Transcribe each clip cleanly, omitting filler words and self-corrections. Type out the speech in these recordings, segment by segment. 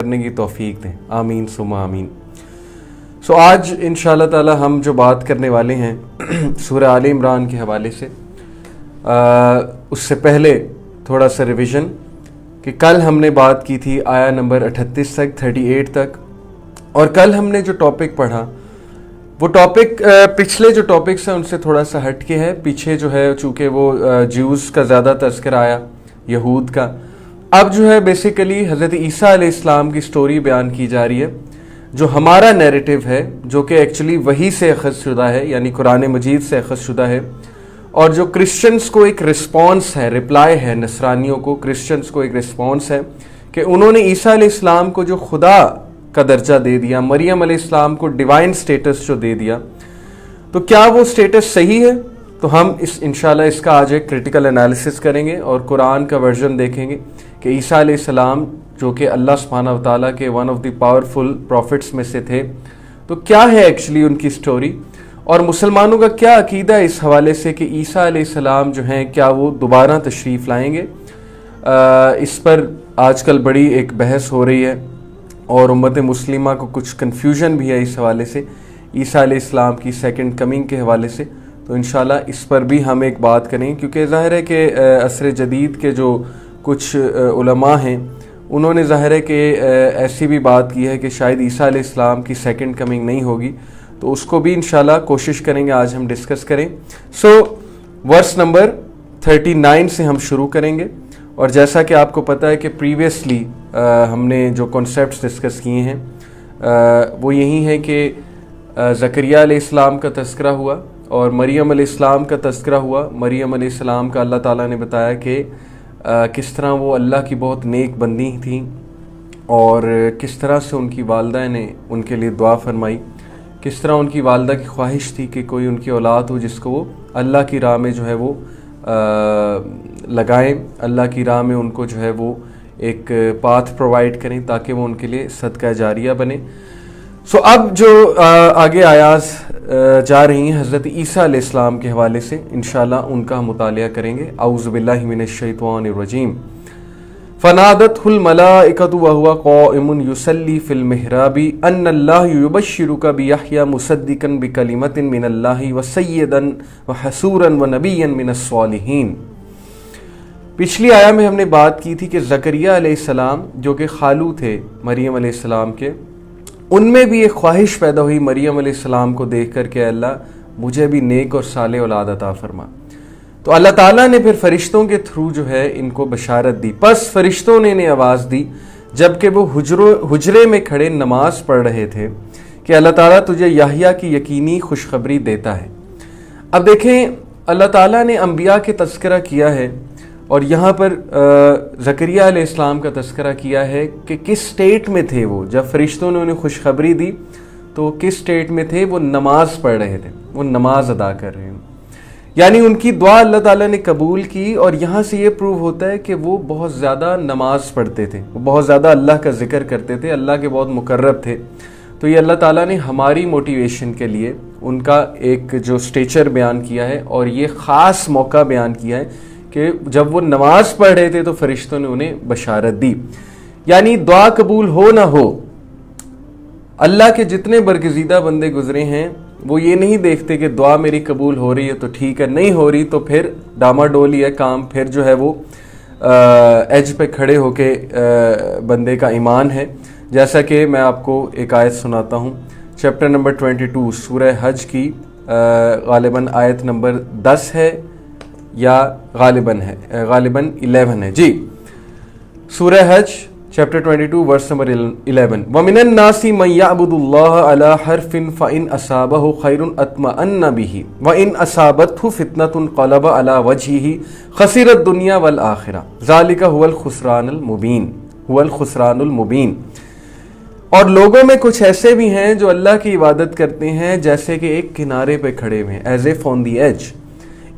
کرنے کی توفیق دیں، آمین ثم آمین۔ آج انشاءاللہ تعالی ہم جو بات کرنے والے ہیں سورہ آل عمران کے حوالے سے، اس سے پہلے تھوڑا سا ریویژن کہ کل ہم نے بات کی تھی آیا نمبر 38 تک 38 تک، اور کل ہم نے جو ٹاپک پڑھا وہ ٹاپک پچھلے جو ٹاپکس ہیں ان سے تھوڑا سا ہٹ کے ہے۔ پیچھے جو ہے چونکہ وہ جیوز کا زیادہ تذکرہ آیا، یہود کا، اب جو ہے بیسیکلی حضرت عیسیٰ علیہ السلام کی سٹوری بیان کی جا رہی ہے، جو ہمارا نیریٹو ہے، جو کہ ایکچولی وحی سے اخذ شدہ ہے، یعنی قرآن مجید سے اخذ شدہ ہے، اور جو کرسچنز کو ایک رسپانس ہے، رپلائی ہے، نصرانیوں کو کرسچنز کو ایک رسپانس ہے کہ انہوں نے عیسیٰ علیہ السلام کو جو خدا کا درجہ دے دیا، مریم علیہ السلام کو ڈیوائن سٹیٹس جو دے دیا، تو کیا وہ سٹیٹس صحیح ہے؟ تو ہم انشاءاللہ اس کا آج ایک کریٹیکل انالیسس کریں گے اور قرآن کا ورژن دیکھیں گے کہ عیسیٰ علیہ السلام جو کہ اللہ سبحانہ وتعالیٰ کے one of the powerful prophets میں سے تھے، تو کیا ہے ایکچولی ان کی سٹوری، اور مسلمانوں کا کیا عقیدہ ہے اس حوالے سے کہ عیسیٰ علیہ السلام جو ہیں کیا وہ دوبارہ تشریف لائیں گے۔ اس پر آج کل بڑی ایک بحث ہو رہی ہے اور امت مسلمہ کو کچھ کنفیوژن بھی ہے اس حوالے سے عیسیٰ علیہ السلام کی سیکنڈ کمنگ کے حوالے سے، تو انشاءاللہ اس پر بھی ہم ایک بات کریں، کیونکہ ظاہر ہے کہ عصر جدید کے جو کچھ علماء ہیں انہوں نے ظاہر ہے کہ ایسی بھی بات کی ہے کہ شاید عیسیٰ علیہ السلام کی سیکنڈ کمنگ نہیں ہوگی، تو اس کو بھی انشاءاللہ کوشش کریں گے آج ہم ڈسکس کریں۔ ورس نمبر 39 سے ہم شروع کریں گے، اور جیسا کہ آپ کو پتہ ہے کہ پریویسلی ہم نے جو کانسیپٹس ڈسکس کیے ہیں وہ یہی ہے کہ زکریہ علیہ السلام کا تذکرہ ہوا اور مریم علیہ السلام کا تذکرہ ہوا۔ مریم علیہ السلام کا اللہ تعالیٰ نے بتایا کہ کس طرح وہ اللہ کی بہت نیک بندی تھیں، اور کس طرح سے ان کی والدہ نے ان کے لیے دعا فرمائی، کس طرح ان کی والدہ کی خواہش تھی کہ کوئی ان کی اولاد ہو جس کو وہ اللہ کی راہ میں جو ہے وہ لگائیں، اللہ کی راہ میں ان کو جو ہے وہ ایک پاتھ پرووائڈ کریں تاکہ وہ ان کے لیے صدقہ جاریہ بنے۔ اب جو آگے آیات جا رہی ہیں حضرت عیسیٰ علیہ السلام کے حوالے سے، انشاءاللہ ان کا ہم مطالعہ کریں گے۔ اعوذ باللہ من الشیطان الرجیم۔ فنادته الملائکۃ وهو قائم یصلی فی المحراب ان اللہ یبشرک بیحییٰ مصدقا بکلمۃ من اللہ وسیدا وحصورا ونبیا من الصالحین۔ پچھلی آیا میں ہم نے بات کی تھی کہ زکریہ علیہ السلام جو کہ خالو تھے مریم علیہ السلام کے، ان میں بھی ایک خواہش پیدا ہوئی مریم علیہ السلام کو دیکھ کر کہ اللہ مجھے بھی نیک اور صالح اولاد عطا فرما، تو اللہ تعالیٰ نے پھر فرشتوں کے تھرو جو ہے ان کو بشارت دی۔ پس فرشتوں نے انہیں آواز دی جب کہ وہ حجرے میں کھڑے نماز پڑھ رہے تھے کہ اللہ تعالیٰ تجھے یحییٰ کی یقینی خوشخبری دیتا ہے۔ اب دیکھیں اللہ تعالیٰ نے انبیاء کے تذکرہ کیا ہے، اور یہاں پر زکریہ علیہ السلام کا تذکرہ کیا ہے کہ کس سٹیٹ میں تھے وہ جب فرشتوں نے انہیں خوشخبری دی، تو کس سٹیٹ میں تھے وہ؟ نماز پڑھ رہے تھے، وہ نماز ادا کر رہے ہیں، یعنی ان کی دعا اللہ تعالیٰ نے قبول کی، اور یہاں سے یہ پروو ہوتا ہے کہ وہ بہت زیادہ نماز پڑھتے تھے، وہ بہت زیادہ اللہ کا ذکر کرتے تھے، اللہ کے بہت مقرب تھے۔ تو یہ اللہ تعالیٰ نے ہماری موٹیویشن کے لیے ان کا ایک جو سٹیچر بیان کیا ہے، اور یہ خاص موقع بیان کیا ہے کہ جب وہ نماز پڑھ رہے تھے تو فرشتوں نے انہیں بشارت دی۔ یعنی دعا قبول ہو نہ ہو، اللہ کے جتنے برگزیدہ بندے گزرے ہیں وہ یہ نہیں دیکھتے کہ دعا میری قبول ہو رہی ہے تو ٹھیک ہے، نہیں ہو رہی تو پھر ڈاما ڈولی ہے کام، پھر جو ہے وہ ایج پہ کھڑے ہو کے بندے کا ایمان ہے۔ جیسا کہ میں آپ کو ایک آیت سناتا ہوں، چیپٹر نمبر 22 سورہ حج کی، غالباً آیت نمبر 10 ہے یا غالباً 11 ہے جی۔ سورہ حج چیپٹر 22 ورس نمبر 11۔ وَمِنَ النَّاسِ مَن يَعْبُدُ اللَّهَ عَلَى حَرْفٍ فَإِنْ أَصَابَهُ خَيْرٌ اطْمَأَنَّ بِهِ وَإِنْ أَصَابَتْهُ فِتْنَةٌ انقلب عَلَى وَجْهِهِ خَسِرَ الدُّنْيَا وَالْآخِرَةَ ذَلِكَ هُوَ الْخُسْرَانُ الْمُبِينُ۔ اور لوگوں میں کچھ ایسے بھی ہیں جو اللہ کی عبادت کرتے ہیں جیسے کہ ایک کنارے پہ کھڑے ہوئے ہیں، as if on the edge.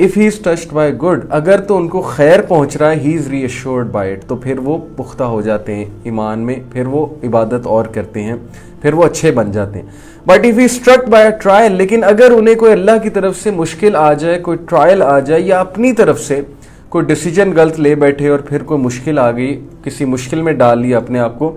if he is touched by good، اگر تو ان کو خیر پہنچ رہا ہے he is reassured by it، تو پھر وہ پختہ ہو جاتے ہیں ایمان میں، پھر وہ عبادت اور کرتے ہیں، پھر وہ اچھے بن جاتے ہیں۔ but if he is struck by a trial، لیکن اگر انہیں کوئی اللہ کی طرف سے مشکل آ جائے، کوئی ٹرائل آ جائے، یا اپنی طرف سے کوئی ڈیسیجن غلط لے بیٹھے اور پھر کوئی مشکل آ گئی، کسی مشکل میں ڈال لیا اپنے آپ کو،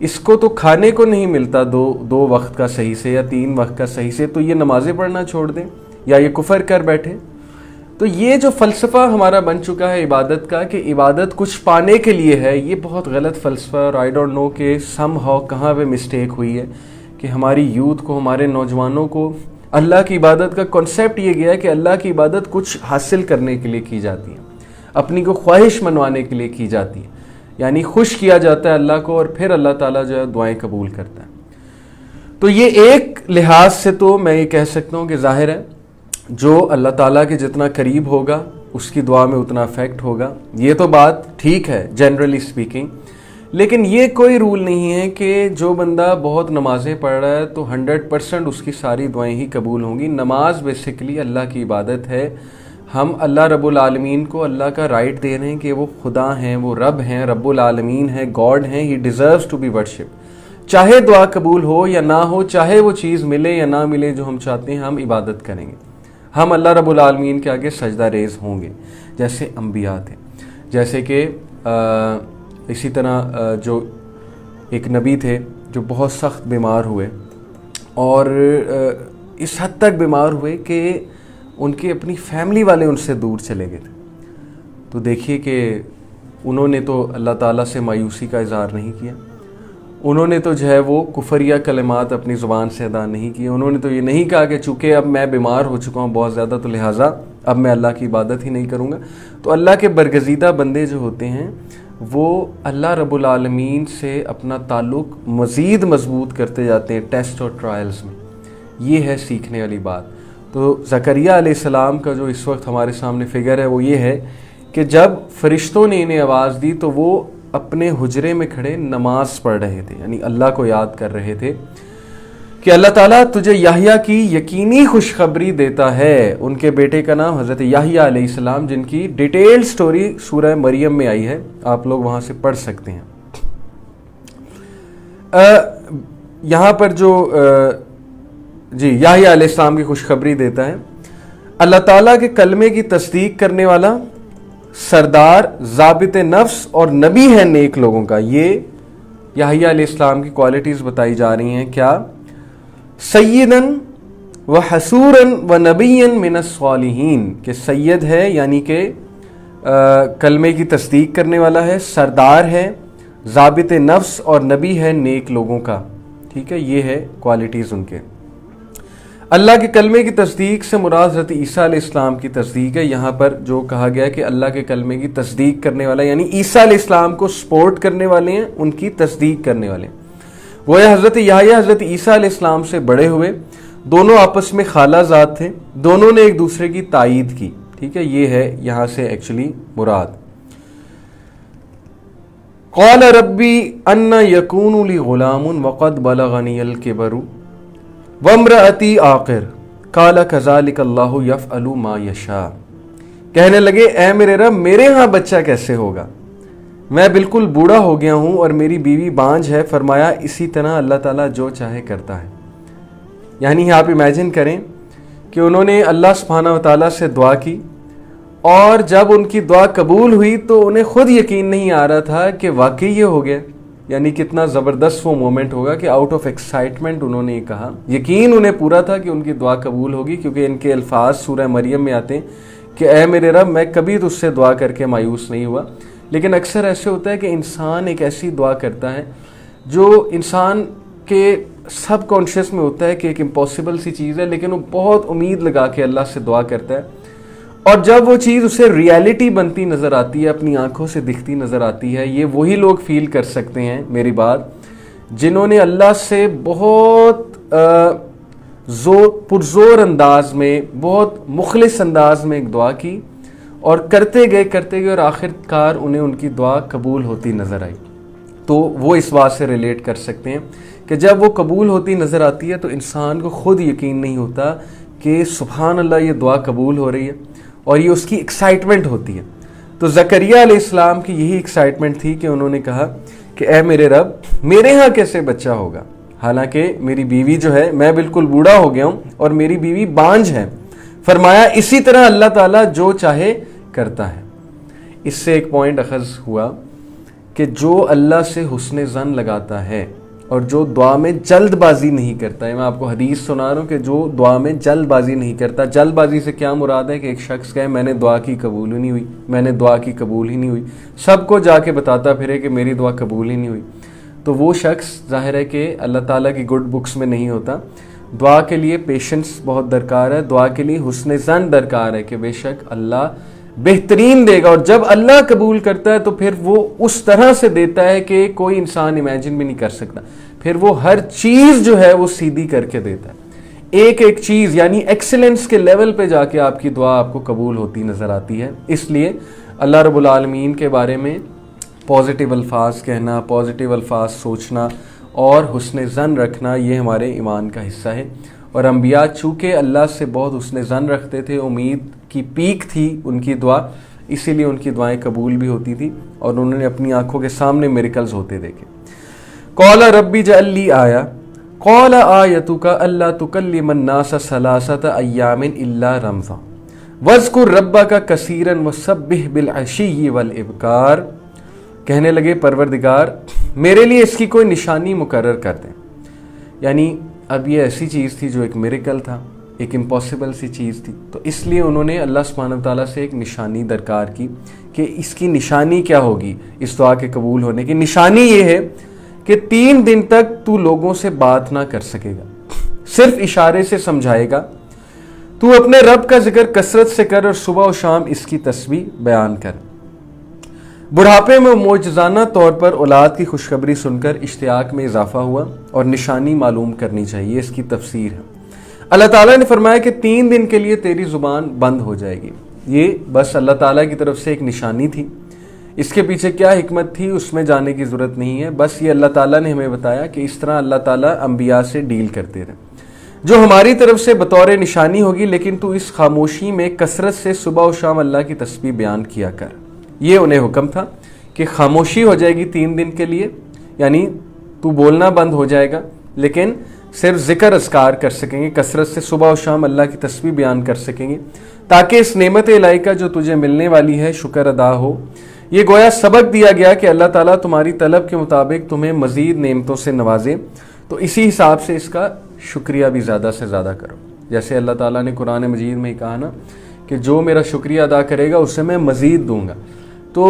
اس کو تو کھانے کو نہیں ملتا دو وقت کا صحیح سے یا 3 وقت کا صحیح سے، تو یہ نمازیں پڑھنا چھوڑ دیں یا یہ کفر کر بیٹھے۔ تو یہ جو فلسفہ ہمارا بن چکا ہے عبادت کا کہ عبادت کچھ پانے کے لیے ہے، یہ بہت غلط فلسفہ، اور آئی ڈونٹ نو کہ سم ہاؤ کہاں پہ مسٹیک ہوئی ہے کہ ہماری یوتھ کو، ہمارے نوجوانوں کو اللہ کی عبادت کا کنسیپٹ یہ گیا ہے کہ اللہ کی عبادت کچھ حاصل کرنے کے لیے کی جاتی ہے، اپنی کو خواہش منوانے کے لیے کی جاتی ہے، یعنی خوش کیا جاتا ہے اللہ کو اور پھر اللہ تعالیٰ جو ہے دعائیں قبول کرتا ہے۔ تو یہ ایک لحاظ سے تو میں یہ کہہ سکتا ہوں کہ ظاہر ہے جو اللہ تعالیٰ کے جتنا قریب ہوگا اس کی دعا میں اتنا افیکٹ ہوگا، یہ تو بات ٹھیک ہے جنرلی اسپیکنگ، لیکن یہ کوئی رول نہیں ہے کہ جو بندہ بہت نمازیں پڑھ رہا ہے تو 100% اس کی ساری دعائیں ہی قبول ہوں گی۔ نماز بیسیکلی اللہ کی عبادت ہے، ہم اللہ رب العالمین کو اللہ کا رائٹ دے رہے ہیں کہ وہ خدا ہیں، وہ رب ہیں، رب العالمین ہیں، گاڈ ہیں، he deserves to be worship. چاہے دعا قبول ہو یا نہ ہو، چاہے وہ چیز ملے یا نہ ملے جو ہم چاہتے ہیں، ہم عبادت کریں گے، ہم اللہ رب العالمین کے آگے سجدہ ریز ہوں گے جیسے انبیاء تھے۔ جیسے کہ اسی طرح جو ایک نبی تھے جو بہت سخت بیمار ہوئے، اور اس حد تک بیمار ہوئے کہ ان کے اپنی فیملی والے ان سے دور چلے گئے تھے۔ تو دیکھیے کہ انہوں نے تو اللہ تعالیٰ سے مایوسی کا اظہار نہیں کیا، انہوں نے تو جو ہے وہ کفریہ کلمات اپنی زبان سے ادا نہیں کیے، انہوں نے تو یہ نہیں کہا کہ چونکہ اب میں بیمار ہو چکا ہوں بہت زیادہ تو لہٰذا اب میں اللہ کی عبادت ہی نہیں کروں گا۔ تو اللہ کے برگزیدہ بندے جو ہوتے ہیں وہ اللہ رب العالمین سے اپنا تعلق مزید مضبوط کرتے جاتے ہیں ٹیسٹ اور ٹرائلز میں۔ یہ ہے سیکھنے والی بات۔ تو زکریا علیہ السلام کا جو اس وقت ہمارے سامنے فگر ہے وہ یہ ہے کہ جب فرشتوں نے انہیں آواز دی تو وہ اپنے حجرے میں کھڑے نماز پڑھ رہے تھے، یعنی اللہ کو یاد کر رہے تھے کہ اللہ تعالیٰ تجھے یحییٰ کی یقینی خوشخبری دیتا ہے۔ ان کے بیٹے کا نام حضرت یحییٰ علیہ السلام، جن کی ڈیٹیل سٹوری سورہ مریم میں آئی ہے، آپ لوگ وہاں سے پڑھ سکتے ہیں۔ یہاں پر جو یحییٰ علیہ السلام کی خوشخبری دیتا ہے، اللہ تعالیٰ کے کلمے کی تصدیق کرنے والا، سردار، ضابط نفس اور نبی ہے نیک لوگوں کا۔ یہ یحییٰ علیہ السلام کی کوالٹیز بتائی جا رہی ہیں۔ کیا؟ سیدن و حسورن و نبیًا من الصالحین، کہ سید ہے یعنی کہ کلمے کی تصدیق کرنے والا ہے، سردار ہے، ضابط نفس اور نبی ہے نیک لوگوں کا۔ ٹھیک ہے، یہ ہے کوالٹیز ان کے۔ اللہ کے کلمے کی تصدیق سے مراد حضرت عیسیٰ علیہ السلام کی تصدیق ہے۔ یہاں پر جو کہا گیا کہ اللہ کے کلمے کی تصدیق کرنے والا، یعنی عیسیٰ علیہ السلام کو سپورٹ کرنے والے ہیں، ان کی تصدیق کرنے والے ہیں۔ وہ حضرت یحییٰ حضرت عیسیٰ علیہ السلام سے بڑے ہوئے، دونوں آپس میں خالہ زاد تھے، دونوں نے ایک دوسرے کی تائید کی۔ ٹھیک ہے، یہ ہے یہاں سے ایکچولی مراد۔ قال ربی ان یکون لی غلام وقد بلغنی الکبر وامرأتی عاقر قال کذالک اللہ یفعل ما یشاء۔ کہنے لگے اے میرے رب، میرے ہاں بچہ کیسے ہوگا، میں بالکل بوڑھا ہو گیا ہوں اور میری بیوی بانجھ ہے۔ فرمایا اسی طرح اللہ تعالیٰ جو چاہے کرتا ہے۔ یعنی آپ امیجن کریں کہ انہوں نے اللہ سبحانہ و تعالیٰ سے دعا کی، اور جب ان کی دعا قبول ہوئی تو انہیں خود یقین نہیں آ رہا تھا کہ واقعی یہ ہو گیا۔ یعنی کتنا زبردست وہ مومنٹ ہوگا کہ آؤٹ آف ایکسائٹمنٹ انہوں نے یہ کہا۔ یقین انہیں پورا تھا کہ ان کی دعا قبول ہوگی، کیونکہ ان کے الفاظ سورہ مریم میں آتے ہیں کہ اے میرے رب، میں کبھی تجھ سے دعا کر کے مایوس نہیں ہوا۔ لیکن اکثر ایسے ہوتا ہے کہ انسان ایک ایسی دعا کرتا ہے جو انسان کے سب کانشیس میں ہوتا ہے کہ ایک امپاسبل سی چیز ہے، لیکن وہ بہت امید لگا کے اللہ سے دعا کرتا ہے، اور جب وہ چیز اسے ریالٹی بنتی نظر آتی ہے، اپنی آنکھوں سے دکھتی نظر آتی ہے۔ یہ وہی لوگ فیل کر سکتے ہیں میری بات جنہوں نے اللہ سے بہت پرزور انداز میں، بہت مخلص انداز میں ایک دعا کی، اور کرتے گئے اور آخر کار انہیں ان کی دعا قبول ہوتی نظر آئی۔ تو وہ اس بات سے ریلیٹ کر سکتے ہیں کہ جب وہ قبول ہوتی نظر آتی ہے تو انسان کو خود یقین نہیں ہوتا کہ سبحان اللہ یہ دعا قبول ہو رہی ہے، اور یہ اس کی ایکسائٹمنٹ ہوتی ہے۔ تو زکریا علیہ السلام کی یہی ایکسائٹمنٹ تھی کہ انہوں نے کہا کہ اے میرے رب، میرے ہاں کیسے بچہ ہوگا، حالانکہ میری بیوی جو ہے، میں بالکل بوڑھا ہو گیا ہوں اور میری بیوی بانجھ ہے۔ فرمایا اسی طرح اللہ تعالیٰ جو چاہے کرتا ہے۔ اس سے ایک پوائنٹ اخذ ہوا کہ جو اللہ سے حسن ظن لگاتا ہے اور جو دعا میں جلد بازی نہیں کرتا ہے. میں آپ کو حدیث سنا رہا ہوں کہ جو دعا میں جلد بازی نہیں کرتا. جلد بازی سے کیا مراد ہے کہ ایک شخص کہے میں نے دعا کی قبول ہی نہیں ہوئی, میں نے دعا کی قبول ہی نہیں ہوئی, سب کو جا کے بتاتا پھرے کہ میری دعا قبول ہی نہیں ہوئی, تو وہ شخص ظاہر ہے کہ اللہ تعالیٰ کی گڈ بکس میں نہیں ہوتا. دعا کے لیے پیشنس بہت درکار ہے, دعا کے لیے حسن ظن درکار ہے کہ بے شک اللہ بہترین دے گا, اور جب اللہ قبول کرتا ہے تو پھر وہ اس طرح سے دیتا ہے کہ کوئی انسان امیجن بھی نہیں کر سکتا. پھر وہ ہر چیز جو ہے وہ سیدھی کر کے دیتا ہے, ایک ایک چیز, یعنی ایکسلنس کے لیول پہ جا کے آپ کی دعا آپ کو قبول ہوتی نظر آتی ہے. اس لیے اللہ رب العالمین کے بارے میں پازیٹیو الفاظ کہنا, پازیٹیو الفاظ سوچنا اور حسن ظن رکھنا یہ ہمارے ایمان کا حصہ ہے. اور انبیاء چونکہ اللہ سے بہت حسن ظن رکھتے تھے, امید کی پیک تھی ان کی دعا, اسی لیے ان کی دعائیں قبول بھی ہوتی تھی اور انہوں نے اپنی آنکھوں کے سامنے میریکلز ہوتے دیکھے. قال ربی اجعل لی آیا قال آیتک الا تکلم الناس ثلاثۃ ایام الا رمضا واذکر ربک کثیرا وسبح بالعشی والابکار. کہنے لگے پروردگار میرے لیے اس کی کوئی نشانی مقرر کر دیں. یعنی اب یہ ایسی چیز تھی جو ایک میریکل تھا, ایک امپاسبل سی چیز تھی, تو اس لیے انہوں نے اللہ سبحانہ وتعالیٰ سے ایک نشانی درکار کی کہ اس کی نشانی کیا ہوگی اس دعا کے قبول ہونے کی. نشانی یہ ہے کہ 3 دن تک تو لوگوں سے بات نہ کر سکے گا, صرف اشارے سے سمجھائے گا. تو اپنے رب کا ذکر کثرت سے کر اور صبح و شام اس کی تسبیح بیان کر. بڑھاپے میں معجزانہ طور پر اولاد کی خوشخبری سن کر اشتیاق میں اضافہ ہوا اور نشانی معلوم کرنی چاہیے, اس کی تفسیر ہے. اللہ تعالیٰ نے فرمایا کہ 3 دن کے لیے تیری زبان بند ہو جائے گی. یہ بس اللہ تعالیٰ کی طرف سے ایک نشانی تھی, اس کے پیچھے کیا حکمت تھی اس میں جانے کی ضرورت نہیں ہے. بس یہ اللہ تعالیٰ نے ہمیں بتایا کہ اس طرح اللہ تعالیٰ انبیاء سے ڈیل کرتے رہے, جو ہماری طرف سے بطور نشانی ہوگی, لیکن تو اس خاموشی میں کثرت سے صبح و شام اللہ کی تسبیح بیان کیا کر. یہ انہیں حکم تھا کہ خاموشی ہو جائے گی 3 دن کے لیے, یعنی تو بولنا بند ہو جائے گا لیکن صرف ذکر اذکار کر سکیں گے, کثرت سے صبح و شام اللہ کی تسبیح بیان کر سکیں گے, تاکہ اس نعمت الہی کا جو تجھے ملنے والی ہے شکر ادا ہو. یہ گویا سبق دیا گیا کہ اللہ تعالیٰ تمہاری طلب کے مطابق تمہیں مزید نعمتوں سے نوازے, تو اسی حساب سے اس کا شکریہ بھی زیادہ سے زیادہ کرو. جیسے اللہ تعالیٰ نے قرآن مجید میں کہا نا کہ جو میرا شکریہ ادا کرے گا اسے میں مزید دوں گا. تو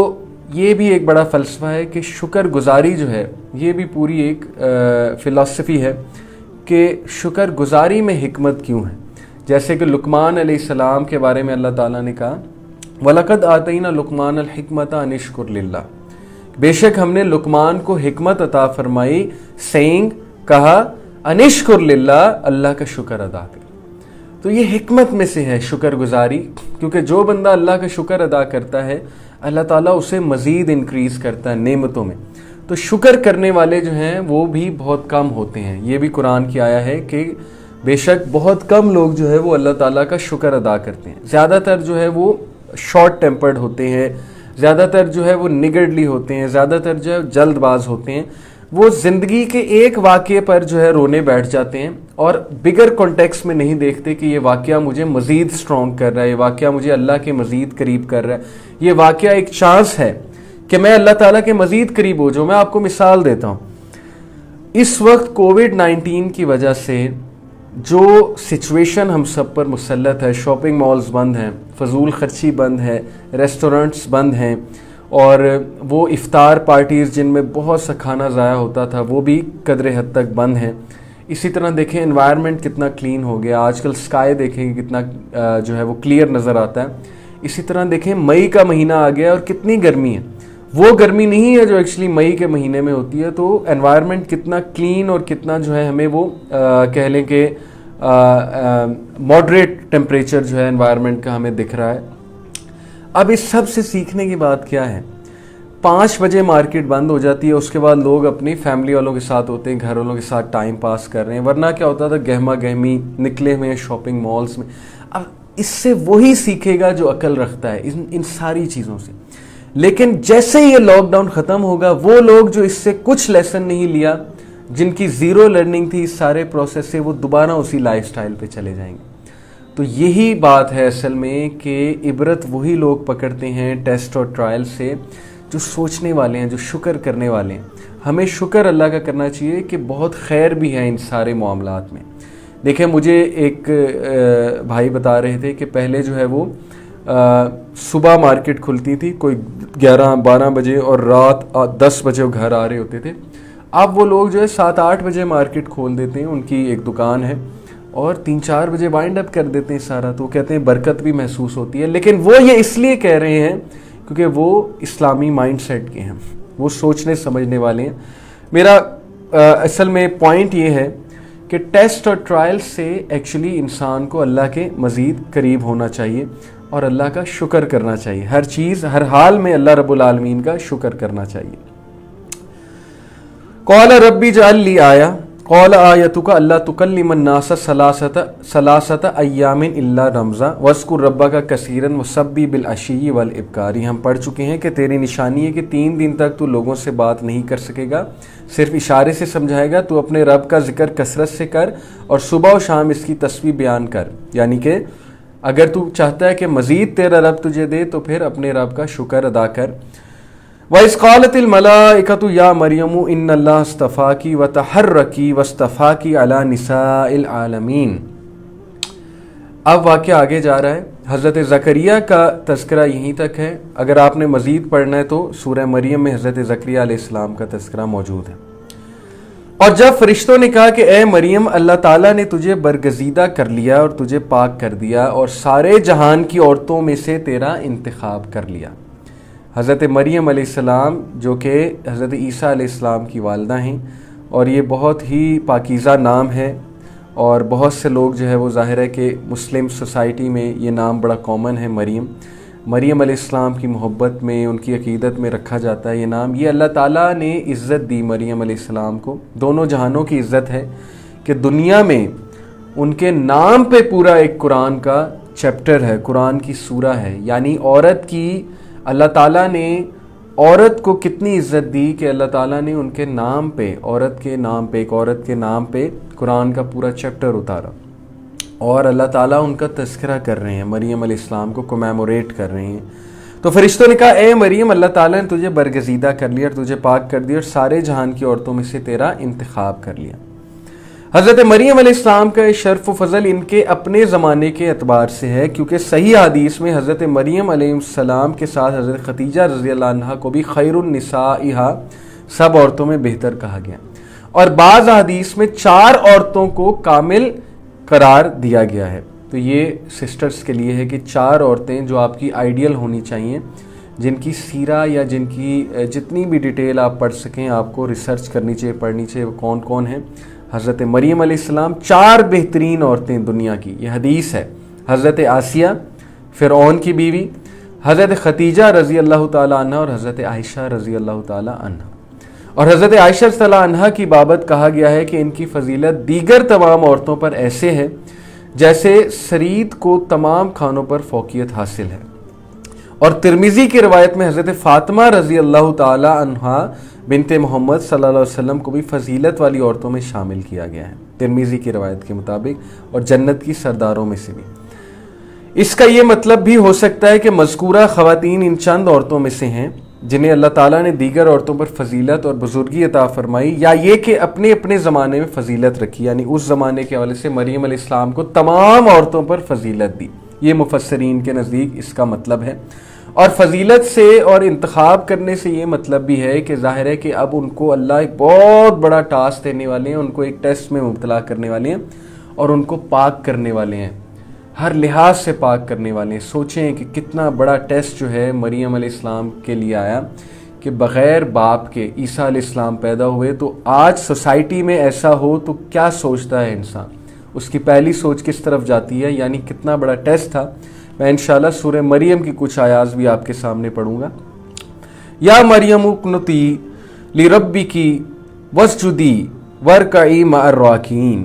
یہ بھی ایک بڑا فلسفہ ہے کہ شکر گزاری جو ہے یہ بھی پوری ایک فلسفی ہے کہ شکر گزاری میں حکمت کیوں ہے. جیسے کہ لقمان علیہ السلام کے بارے میں اللہ تعالیٰ نے کہا وَلَقَدْ آتَيْنَا لُقْمَانَ الْحِكْمَةَ أَنِ اشْكُرْ لِلَّهِ, بے شک ہم نے لقمان کو حکمت عطا فرمائی, سینگ کہا أَنِ اشْكُرْ لِلَّهِ, اللہ کا شکر ادا کر. تو یہ حکمت میں سے ہے شکر گزاری, کیونکہ جو بندہ اللہ کا شکر ادا کرتا ہے اللہ تعالیٰ اسے مزید انکریز کرتا ہے نعمتوں میں. تو شکر کرنے والے جو ہیں وہ بھی بہت کم ہوتے ہیں. یہ بھی قرآن کی آیا ہے کہ بے شک بہت کم لوگ جو ہے وہ اللہ تعالیٰ کا شکر ادا کرتے ہیں. زیادہ تر جو ہے وہ شارٹ ٹیمپرڈ ہوتے ہیں, زیادہ تر جو ہے وہ نگڑلی ہوتے ہیں, زیادہ تر جو ہے جلد باز ہوتے ہیں. وہ زندگی کے ایک واقعے پر جو ہے رونے بیٹھ جاتے ہیں اور بگر کانٹیکس میں نہیں دیکھتے کہ یہ واقعہ مجھے مزید سٹرونگ کر رہا ہے, یہ واقعہ مجھے اللہ کے مزید قریب کر رہا ہے, یہ واقعہ ایک چانس ہے کہ میں اللہ تعالیٰ کے مزید قریب ہو جاؤں. میں آپ کو مثال دیتا ہوں. اس وقت کووڈ-19 کی وجہ سے جو سچویشن ہم سب پر مسلط ہے, شاپنگ مالز بند ہیں, فضول خرچی بند ہے, ریسٹورنٹس بند ہیں, اور وہ افطار پارٹیز جن میں بہت سا کھانا ضائع ہوتا تھا وہ بھی قدر حد تک بند ہیں. اسی طرح دیکھیں انوائرمنٹ کتنا کلین ہو گیا, آج کل اسکائی دیکھیں کتنا جو ہے وہ کلیئر نظر آتا ہے. اسی طرح دیکھیں مئی کا مہینہ آ گیا اور کتنی گرمی ہے, وہ گرمی نہیں ہے جو ایکچولی مئی کے مہینے میں ہوتی ہے. تو انوائرمنٹ کتنا کلین اور کتنا جو ہے ہمیں وہ کہہ لیں کہ ماڈریٹ ٹیمپریچر جو ہے انوائرمنٹ کا ہمیں دکھ رہا ہے. اب اس سب سے سیکھنے کی بات کیا ہے, 5 بجے مارکیٹ بند ہو جاتی ہے, اس کے بعد لوگ اپنی فیملی والوں کے ساتھ ہوتے ہیں, گھر والوں کے ساتھ ٹائم پاس کر رہے ہیں. ورنہ کیا ہوتا تھا گہما گہمی نکلے ہوئے ہیں شاپنگ مالز میں. اب اس سے وہی سیکھے گا جو عقل رکھتا ہے ان ساری چیزوں سے. لیکن جیسے یہ لاک ڈاؤن ختم ہوگا وہ لوگ جو اس سے کچھ لیسن نہیں لیا, جن کی زیرو لرننگ تھی اس سارے پروسیس سے, وہ دوبارہ اسی لائف سٹائل پہ چلے جائیں گے. تو یہی بات ہے اصل میں کہ عبرت وہی لوگ پکڑتے ہیں ٹیسٹ اور ٹرائل سے جو سوچنے والے ہیں, جو شکر کرنے والے ہیں. ہمیں شکر اللہ کا کرنا چاہیے کہ بہت خیر بھی ہے ان سارے معاملات میں. دیکھیں مجھے ایک بھائی بتا رہے تھے کہ پہلے جو ہے وہ صبح مارکیٹ کھلتی تھی کوئی 11-12 بجے اور رات 10 بجے وہ گھر آ رہے ہوتے تھے. اب وہ لوگ جو ہے 7-8 بجے مارکیٹ کھول دیتے ہیں, ان کی ایک دکان ہے, اور 3-4 بجے وائنڈ اپ کر دیتے ہیں سارا. تو کہتے ہیں برکت بھی محسوس ہوتی ہے, لیکن وہ یہ اس لیے کہہ رہے ہیں کیونکہ وہ اسلامی مائنڈ سیٹ کے ہیں, وہ سوچنے سمجھنے والے ہیں. میرا اصل میں پوائنٹ یہ ہے کہ ٹیسٹ اور ٹرائل سے ایکچولی انسان کو اللہ کے مزید قریب ہونا چاہیے اور اللہ کا شکر کرنا چاہیے. ہر چیز ہر حال میں اللہ رب العالمین کا شکر کرنا چاہیے. قال ربی اجعل لی آیہ قال آیتک اللہ تکلم الناس ثلاثۃ ایام الا رمزا واذکر ربک کثیرا وسبح بالعشی والابکار. ہم پڑھ چکے ہیں کہ تیری نشانی ہے کہ 3 دن تک تو لوگوں سے بات نہیں کر سکے گا, صرف اشارے سے سمجھائے گا. تو اپنے رب کا ذکر کثرت سے کر اور صبح و شام اس کی تسبیح بیان کر. یعنی کہ اگر تو چاہتا ہے کہ مزید تیرا رب تجھے دے تو پھر اپنے رب کا شکر ادا کر. وَإِذْ قَالَتِ الْمَلَائِكَةُ يَا مَرْيَمُ إِنَّ اللَّهَ اصْطَفَاكِ وَطَهَّرَكِ وَاصْطَفَاكِ عَلَى نِسَاءِ الْعَالَمِينَ. اب واقعہ آگے جا رہا ہے. حضرت زکریا کا تذکرہ یہیں تک ہے. اگر آپ نے مزید پڑھنا ہے تو سورہ مریم میں حضرت زکریا علیہ السلام کا تذکرہ موجود ہے. اور جب فرشتوں نے کہا کہ اے مریم اللہ تعالیٰ نے تجھے برگزیدہ کر لیا اور تجھے پاک کر دیا اور سارے جہان کی عورتوں میں سے تیرا انتخاب کر لیا. حضرت مریم علیہ السلام جو کہ حضرت عیسیٰ علیہ السلام کی والدہ ہیں, اور یہ بہت ہی پاکیزہ نام ہے, اور بہت سے لوگ جو ہے وہ ظاہر ہے کہ مسلم سوسائٹی میں یہ نام بڑا کامن ہے. مریم علیہ السلام کی محبت میں, ان کی عقیدت میں رکھا جاتا ہے یہ نام. یہ اللہ تعالیٰ نے عزت دی مریم علیہ السلام کو, دونوں جہانوں کی عزت ہے کہ دنیا میں ان کے نام پہ پورا ایک قرآن کا چیپٹر ہے, قرآن کی سورہ ہے. یعنی عورت کی اللہ تعالیٰ نے عورت کو کتنی عزت دی کہ اللہ تعالیٰ نے ان کے نام پہ, عورت کے نام پہ, ایک عورت کے نام پہ قرآن کا پورا چیپٹر اتارا, اور اللہ تعالیٰ ان کا تذکرہ کر رہے ہیں, مریم علیہ السلام کو کمیموریٹ کر رہے ہیں. تو فرشتوں نے کہا اے مریم اللہ تعالیٰ نے تجھے برگزیدہ کر لیا اور تجھے پاک کر دیا اور سارے جہان کی عورتوں میں سے تیرا انتخاب کر لیا. حضرت مریم علیہ السلام کا شرف و فضل ان کے اپنے زمانے کے اعتبار سے ہے, کیونکہ صحیح حدیث میں حضرت مریم علیہ السلام کے ساتھ حضرت خدیجہ رضی اللہ عنہا کو بھی خیر النسائہا, سب عورتوں میں بہتر کہا گیا. اور بعض حدیث میں 4 عورتوں کو کامل قرار دیا گیا ہے. تو یہ سسٹرز کے لیے ہے کہ 4 عورتیں جو آپ کی آئیڈیل ہونی چاہیے, جن کی سیرہ یا جن کی جتنی بھی ڈیٹیل آپ پڑھ سکیں, آپ کو ریسرچ کرنی چاہیے, پڑھنی چاہیے وہ کون کون ہیں. حضرت مریم علیہ السلام 4 بہترین عورتیں دنیا کی, یہ حدیث ہے. حضرت آسیہ فرعون کی بیوی, حضرت خدیجہ رضی اللہ تعالیٰ عنہ اور حضرت عائشہ رضی اللہ تعالیٰ عنہ. اور حضرت عائشہ رضی اللہ عنہ کی بابت کہا گیا ہے کہ ان کی فضیلت دیگر تمام عورتوں پر ایسے ہے جیسے سرید کو تمام کھانوں پر فوقیت حاصل ہے. اور ترمذی کی روایت میں حضرت فاطمہ رضی اللہ تعالیٰ عنہ بنت محمد صلی اللہ علیہ وسلم کو بھی فضیلت والی عورتوں میں شامل کیا گیا ہے ترمذی کی روایت کے مطابق, اور جنت کی سرداروں میں سے بھی. اس کا یہ مطلب بھی ہو سکتا ہے کہ مذکورہ خواتین ان چند عورتوں میں سے ہیں جنہیں اللہ تعالیٰ نے دیگر عورتوں پر فضیلت اور بزرگی عطا فرمائی, یا یہ کہ اپنے اپنے زمانے میں فضیلت رکھی. یعنی اس زمانے کے حوالے سے مریم علیہ السلام کو تمام عورتوں پر فضیلت دی. یہ مفسرین کے نزدیک اس کا مطلب ہے. اور فضیلت سے اور انتخاب کرنے سے یہ مطلب بھی ہے کہ ظاہر ہے کہ اب ان کو اللہ ایک بہت بڑا ٹاسک دینے والے ہیں, ان کو ایک ٹیسٹ میں مبتلا کرنے والے ہیں اور ان کو پاک کرنے والے ہیں, ہر لحاظ سے پاک کرنے والے ہیں. سوچیں کہ کتنا بڑا ٹیسٹ جو ہے مریم علیہ السلام کے لیے آیا کہ بغیر باپ کے عیسیٰ علیہ السلام پیدا ہوئے. تو آج سوسائٹی میں ایسا ہو تو کیا سوچتا ہے انسان, اس کی پہلی سوچ کس طرف جاتی ہے. یعنی کتنا بڑا ٹیسٹ تھا. میں انشاءاللہ سورہ مریم کی کچھ آیات بھی آپ کے سامنے پڑھوں گا. یا مریم اقنتی لربکی واسجدی وارکعی مع الراکعین.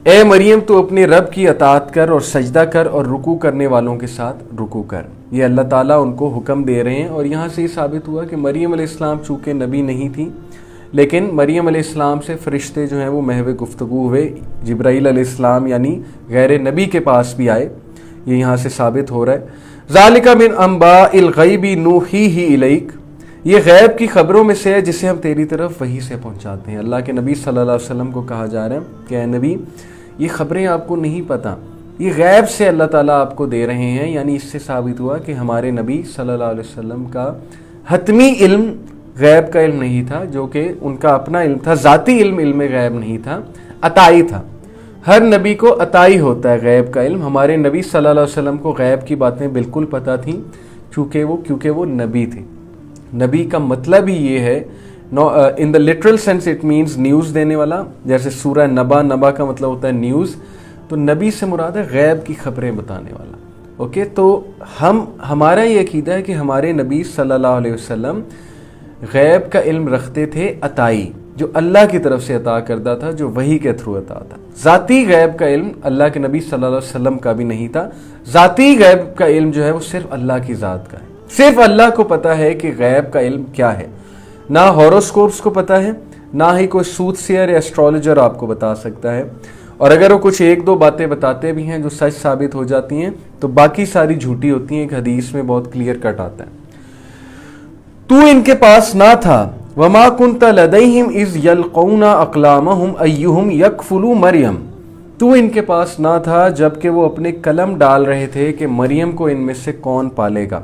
اے مریم تو اپنے رب کی اطاعت کر اور سجدہ کر اور رکوع کرنے والوں کے ساتھ رکوع کر. یہ اللہ تعالیٰ ان کو حکم دے رہے ہیں. اور یہاں سے یہ ثابت ہوا کہ مریم علیہ السلام چونکہ نبی نہیں تھی, لیکن مریم علیہ السلام سے فرشتے جو ہیں وہ محو گفتگو ہوئے. جبرائیل علیہ السلام یعنی غیر نبی کے پاس بھی آئے. یہ یہاں سے ثابت ہو رہا ہے. ذالک من انباء الغیب نوحیہ الیک. یہ غیب کی خبروں میں سے ہے جسے ہم تیری طرف وحی سے پہنچاتے ہیں۔ اللہ کے نبی صلی اللہ علیہ وسلم کو کہا جا رہا ہے کہ اے نبی یہ خبریں آپ کو نہیں پتہ، یہ غیب سے اللہ تعالیٰ آپ کو دے رہے ہیں۔ یعنی اس سے ثابت ہوا کہ ہمارے نبی صلی اللہ علیہ وسلم کا حتمی علم غیب کا علم نہیں تھا، جو کہ ان کا اپنا علم تھا، ذاتی علم، علم غیب نہیں تھا، عطائی تھا۔ ہر نبی کو عطائی ہوتا ہے غیب کا علم۔ ہمارے نبی صلی اللہ علیہ وسلم کو غیب کی باتیں بالکل پتہ تھیں کیونکہ وہ نبی تھے۔ نبی کا مطلب ہی یہ ہے، in the literal sense it means news دینے والا، جیسے سورہ نبا کا مطلب ہوتا ہے نیوز، تو نبی سے مراد ہے غیب کی خبریں بتانے والا۔ اوکے، تو ہمارا یہ عقیدہ ہے کہ ہمارے نبی صلی اللہ علیہ وسلم غیب کا علم رکھتے تھے عطائی، جو اللہ کی طرف سے عطا کردہ تھا، جو وحی کے تھرو عطا تھا۔ ذاتی غیب کا علم اللہ کے نبی صلی اللہ علیہ وسلم کا بھی نہیں تھا۔ ذاتی غیب کا علم جو ہے وہ صرف اللہ کی ذات کا ہے۔ صرف اللہ کو پتہ ہے کہ غیب کا علم کیا ہے۔ نہ ہوروسکوپس کو پتہ ہے، نہ ہی کوئی سوتسیئر یا ایسٹرولوجر آپ کو بتا سکتا ہے، اور اگر وہ کچھ ایک دو باتیں بتاتے بھی ہیں جو سچ ثابت ہو جاتی ہیں تو باقی ساری جھوٹی ہوتی ہیں۔ ایک حدیث میں بہت کلیئر کٹ آتا ہے، تو ان کے پاس نہ تھا وما کنت لدیہم اذ یلقون اقلامہم ایہم یکفل مریم، تو ان کے پاس نہ تھا جبکہ وہ اپنے قلم ڈال رہے تھے کہ مریم کو ان میں سے کون پالے گا۔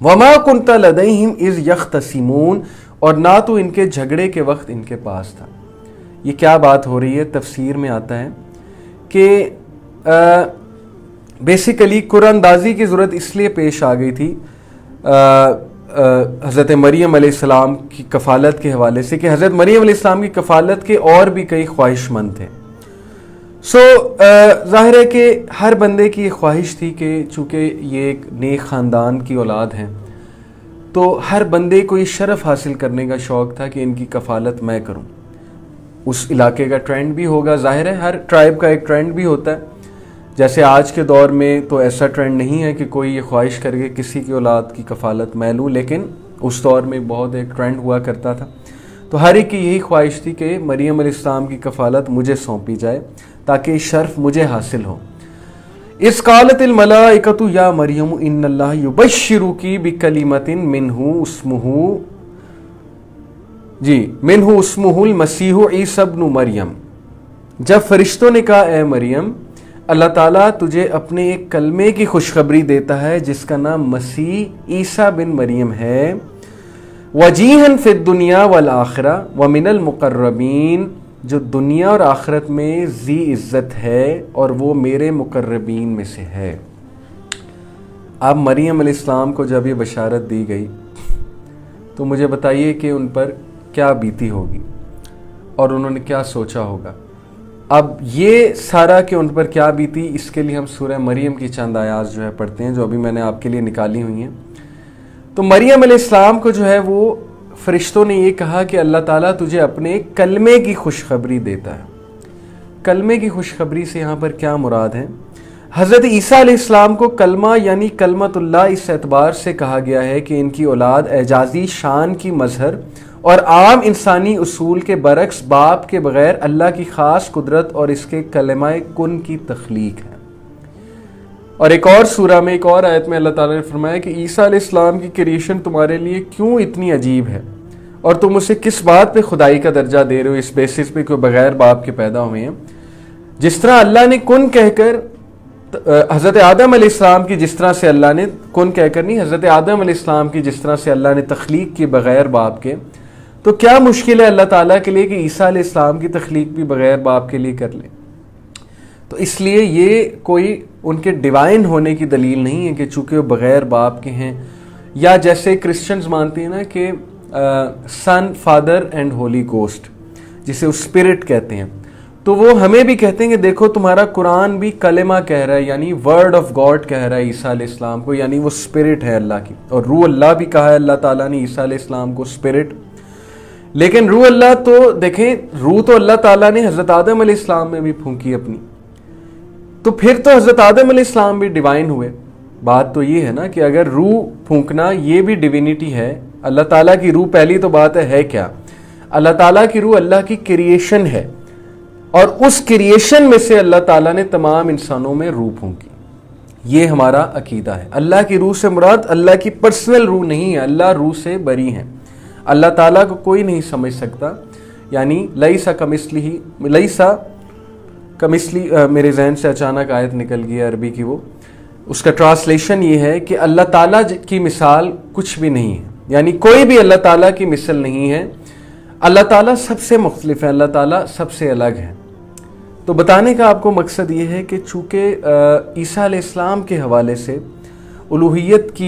وما کنت لدیہم اذ یختصمون، اور نہ تو ان کے جھگڑے کے وقت ان کے پاس تھا۔ یہ کیا بات ہو رہی ہے؟ تفسیر میں آتا ہے کہ بیسیکلی قرآن اندازی کی ضرورت اس لیے پیش آ گئی تھی حضرت مریم علیہ السلام کی کفالت کے حوالے سے کہ حضرت مریم علیہ السلام کی کفالت کے اور بھی کئی خواہش مند تھے۔ ظاہر ہے کہ ہر بندے کی یہ خواہش تھی کہ چونکہ یہ ایک نیک خاندان کی اولاد ہیں تو ہر بندے کو یہ شرف حاصل کرنے کا شوق تھا کہ ان کی کفالت میں کروں۔ اس علاقے کا ٹرینڈ بھی ہوگا، ظاہر ہے ہر ٹرائب کا ایک ٹرینڈ بھی ہوتا ہے۔ جیسے آج کے دور میں تو ایسا ٹرینڈ نہیں ہے کہ کوئی یہ خواہش کر کے کسی کی اولاد کی کفالت میں لوں، لیکن اس دور میں بہت ایک ٹرینڈ ہوا کرتا تھا۔ تو ہر ایک کی یہی خواہش تھی کہ مریم علیہ السلام کی کفالت مجھے سونپی جائے تاکہ یہ شرف مجھے حاصل ہو۔ اذ قالت الملائکۃ یا مریم ان اللہ یبشرک بکلمۃ منہ اسمہ المسیح عیسی ابن مریم، جب فرشتوں نے کہا اے مریم اللہ تعالیٰ تجھے اپنے ایک کلمے کی خوشخبری دیتا ہے جس کا نام مسیح عیسیٰ بن مریم ہے، وجیہا فی الدنیا والآخرہ ومن المقربین، جو دنیا اور آخرت میں ذی عزت ہے اور وہ میرے مقربین میں سے ہے۔ اب مریم علیہ السلام کو جب یہ بشارت دی گئی تو مجھے بتائیے کہ ان پر کیا بیتی ہوگی اور انہوں نے کیا سوچا ہوگا۔ اب یہ سارا کہ ان پر کیا بیتی، اس کے لیے ہم سورہ مریم کی چند آیات جو ہے پڑھتے ہیں، جو ابھی میں نے آپ کے لیے نکالی ہوئی ہیں۔ تو مریم علیہ السلام کو جو ہے وہ فرشتوں نے یہ کہا کہ اللہ تعالیٰ تجھے اپنے کلمے کی خوشخبری دیتا ہے۔ کلمے کی خوشخبری سے یہاں پر کیا مراد ہے؟ حضرت عیسیٰ علیہ السلام کو کلمہ یعنی کلمت اللہ اس اعتبار سے کہا گیا ہے کہ ان کی اولاد اعجازی شان کی مظہر اور عام انسانی اصول کے برعکس باپ کے بغیر اللہ کی خاص قدرت اور اس کے کلمہ کن کی تخلیق ہے۔ اور ایک اور سورہ میں ایک اور آیت میں اللہ تعالیٰ نے فرمایا کہ عیسیٰ علیہ السلام کی کریشن تمہارے لیے کیوں اتنی عجیب ہے اور تم اسے کس بات پہ خدائی کا درجہ دے رہے ہو، اس بیسس پہ کہ بغیر باپ کے پیدا ہوئے ہیں۔ جس طرح اللہ نے کن کہہ کر حضرت آدم علیہ السلام کی جس طرح سے اللہ نے کن کہہ کر نہیں، حضرت آدم علیہ السلام کی جس طرح سے اللہ نے تخلیق کی بغیر باپ کے، تو کیا مشکل ہے اللہ تعالیٰ کے لیے کہ عیسیٰ علیہ السلام کی تخلیق بھی بغیر باپ کے لیے کر لے؟ تو اس لیے یہ کوئی ان کے ڈیوائن ہونے کی دلیل نہیں ہے کہ چونکہ وہ بغیر باپ کے ہیں، یا جیسے کرسچنز مانتے ہیں نا کہ سن، فادر اینڈ ہولی گوسٹ، جسے وہ اسپرٹ کہتے ہیں، تو وہ ہمیں بھی کہتے ہیں کہ دیکھو تمہارا قرآن بھی کلمہ کہہ رہا ہے، یعنی ورڈ آف گاڈ کہہ رہا ہے عیسیٰ علیہ السلام کو، یعنی وہ اسپرٹ ہے اللہ کی، اور روح اللہ بھی کہا ہے اللہ تعالیٰ نے عیسیٰ علیہ السلام کو اسپرٹ۔ لیکن روح اللہ تو دیکھیں، روح تو اللہ تعالیٰ نے حضرت آدم علیہ السلام میں بھی پھونکی اپنی، تو پھر تو حضرت آدم علیہ السلام بھی ڈیوائن ہوئے۔ بات تو یہ ہے نا کہ اگر روح پھونکنا یہ بھی ڈیوینٹی ہے، اللہ تعالیٰ کی روح، پہلی تو بات ہے کیا؟ اللہ تعالیٰ کی روح اللہ کی کریشن ہے، اور اس کریشن میں سے اللہ تعالیٰ نے تمام انسانوں میں روح پھونکی۔ یہ ہمارا عقیدہ ہے۔ اللہ کی روح سے مراد اللہ کی پرسنل روح نہیں ہے، اللہ روح سے بری ہیں۔ اللہ تعالیٰ کو کوئی نہیں سمجھ سکتا، یعنی لیسا کمثلی میرے ذہن سے اچانک آیت نکل گئی عربی کی، وہ اس کا ٹرانسلیشن یہ ہے کہ اللہ تعالیٰ کی مثال کچھ بھی نہیں ہے، یعنی کوئی بھی اللہ تعالیٰ کی مثل نہیں ہے. اللہ تعالیٰ سب سے مختلف ہے، اللہ تعالیٰ سب سے الگ ہے. تو بتانے کا آپ کو مقصد یہ ہے کہ چونکہ عیسیٰ علیہ السلام کے حوالے سے الوہیت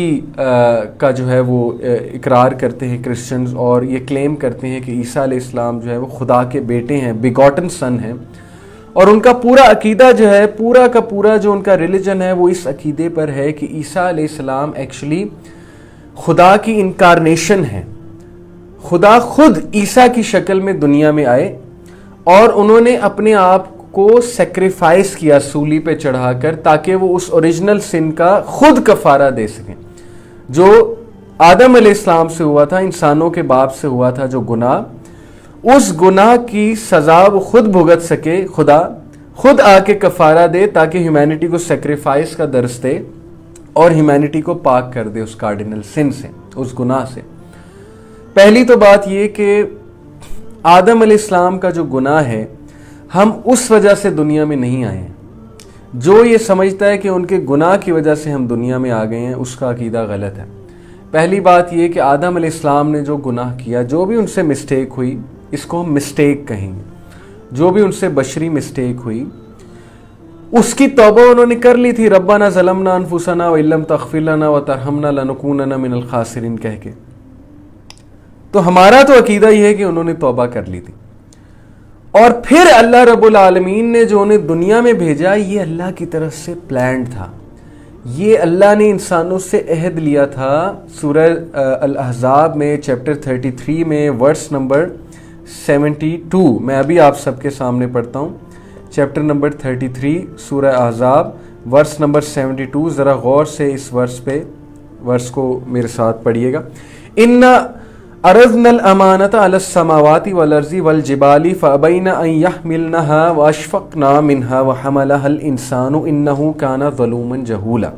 کا جو ہے وہ اقرار کرتے ہیں کرسچنز، اور یہ کلیم کرتے ہیں کہ عیسیٰ علیہ السلام جو ہے وہ خدا کے بیٹے ہیں، بیگاٹن سن ہیں، اور ان کا پورا عقیدہ جو ہے، پورا کا پورا جو ان کا ریلیجن ہے، وہ اس عقیدے پر ہے کہ عیسیٰ علیہ السلام ایکچولی خدا کی انکارنیشن ہے. خدا خود عیسیٰ کی شکل میں دنیا میں آئے اور انہوں نے اپنے آپ کو سیکریفائس کیا سولی پہ چڑھا کر، تاکہ وہ اس اوریجنل سن کا خود کفارہ دے سکیں. جو آدم علیہ السلام سے ہوا تھا، انسانوں کے باپ سے ہوا تھا جو گناہ، اس گناہ کی سزا وہ خود بھگت سکے، خدا خود آ کے کفارہ دے تاکہ ہیومینٹی کو سیکریفائس کا درس دے اور ہیومینٹی کو پاک کر دے اس کارڈینل سن سے، اس گناہ سے. پہلی تو بات یہ کہ آدم علیہ السلام کا جو گناہ ہے، ہم اس وجہ سے دنیا میں نہیں آئے ہیں. جو یہ سمجھتا ہے کہ ان کے گناہ کی وجہ سے ہم دنیا میں آ گئے ہیں، اس کا عقیدہ غلط ہے. پہلی بات یہ کہ آدم علیہ السلام نے جو گناہ کیا، جو بھی ان سے مسٹیک ہوئی، اس کو ہم مسٹیک کہیں گے، جو بھی ان سے بشری مسٹیک ہوئی، اس کی توبہ انہوں نے کر لی تھی. ربنا ظلمنا انفسنا وان لم تغفر لنا وترحمنا لنکونن من الخاسرین کہہ کے. تو ہمارا تو عقیدہ یہ ہے کہ انہوں نے توبہ کر لی تھی. اور پھر اللہ رب العالمین نے جو انہیں دنیا میں بھیجا، یہ اللہ کی طرف سے پلانڈ تھا. یہ اللہ نے انسانوں سے عہد لیا تھا. سورہ الاحزاب میں چیپٹر 33 میں ورس نمبر 72، میں ابھی آپ سب کے سامنے پڑھتا ہوں. چیپٹر نمبر 33 سورہ احزاب ورس نمبر 72. ذرا غور سے اس ورس کو میرے ساتھ پڑھیے گا. اِنَّا عرضنا الامانۃ علی السماوات والارض والجبال فابین ان یحملنها واشفقنا منها وحملها الانسان انه کان ظلوما جہولا.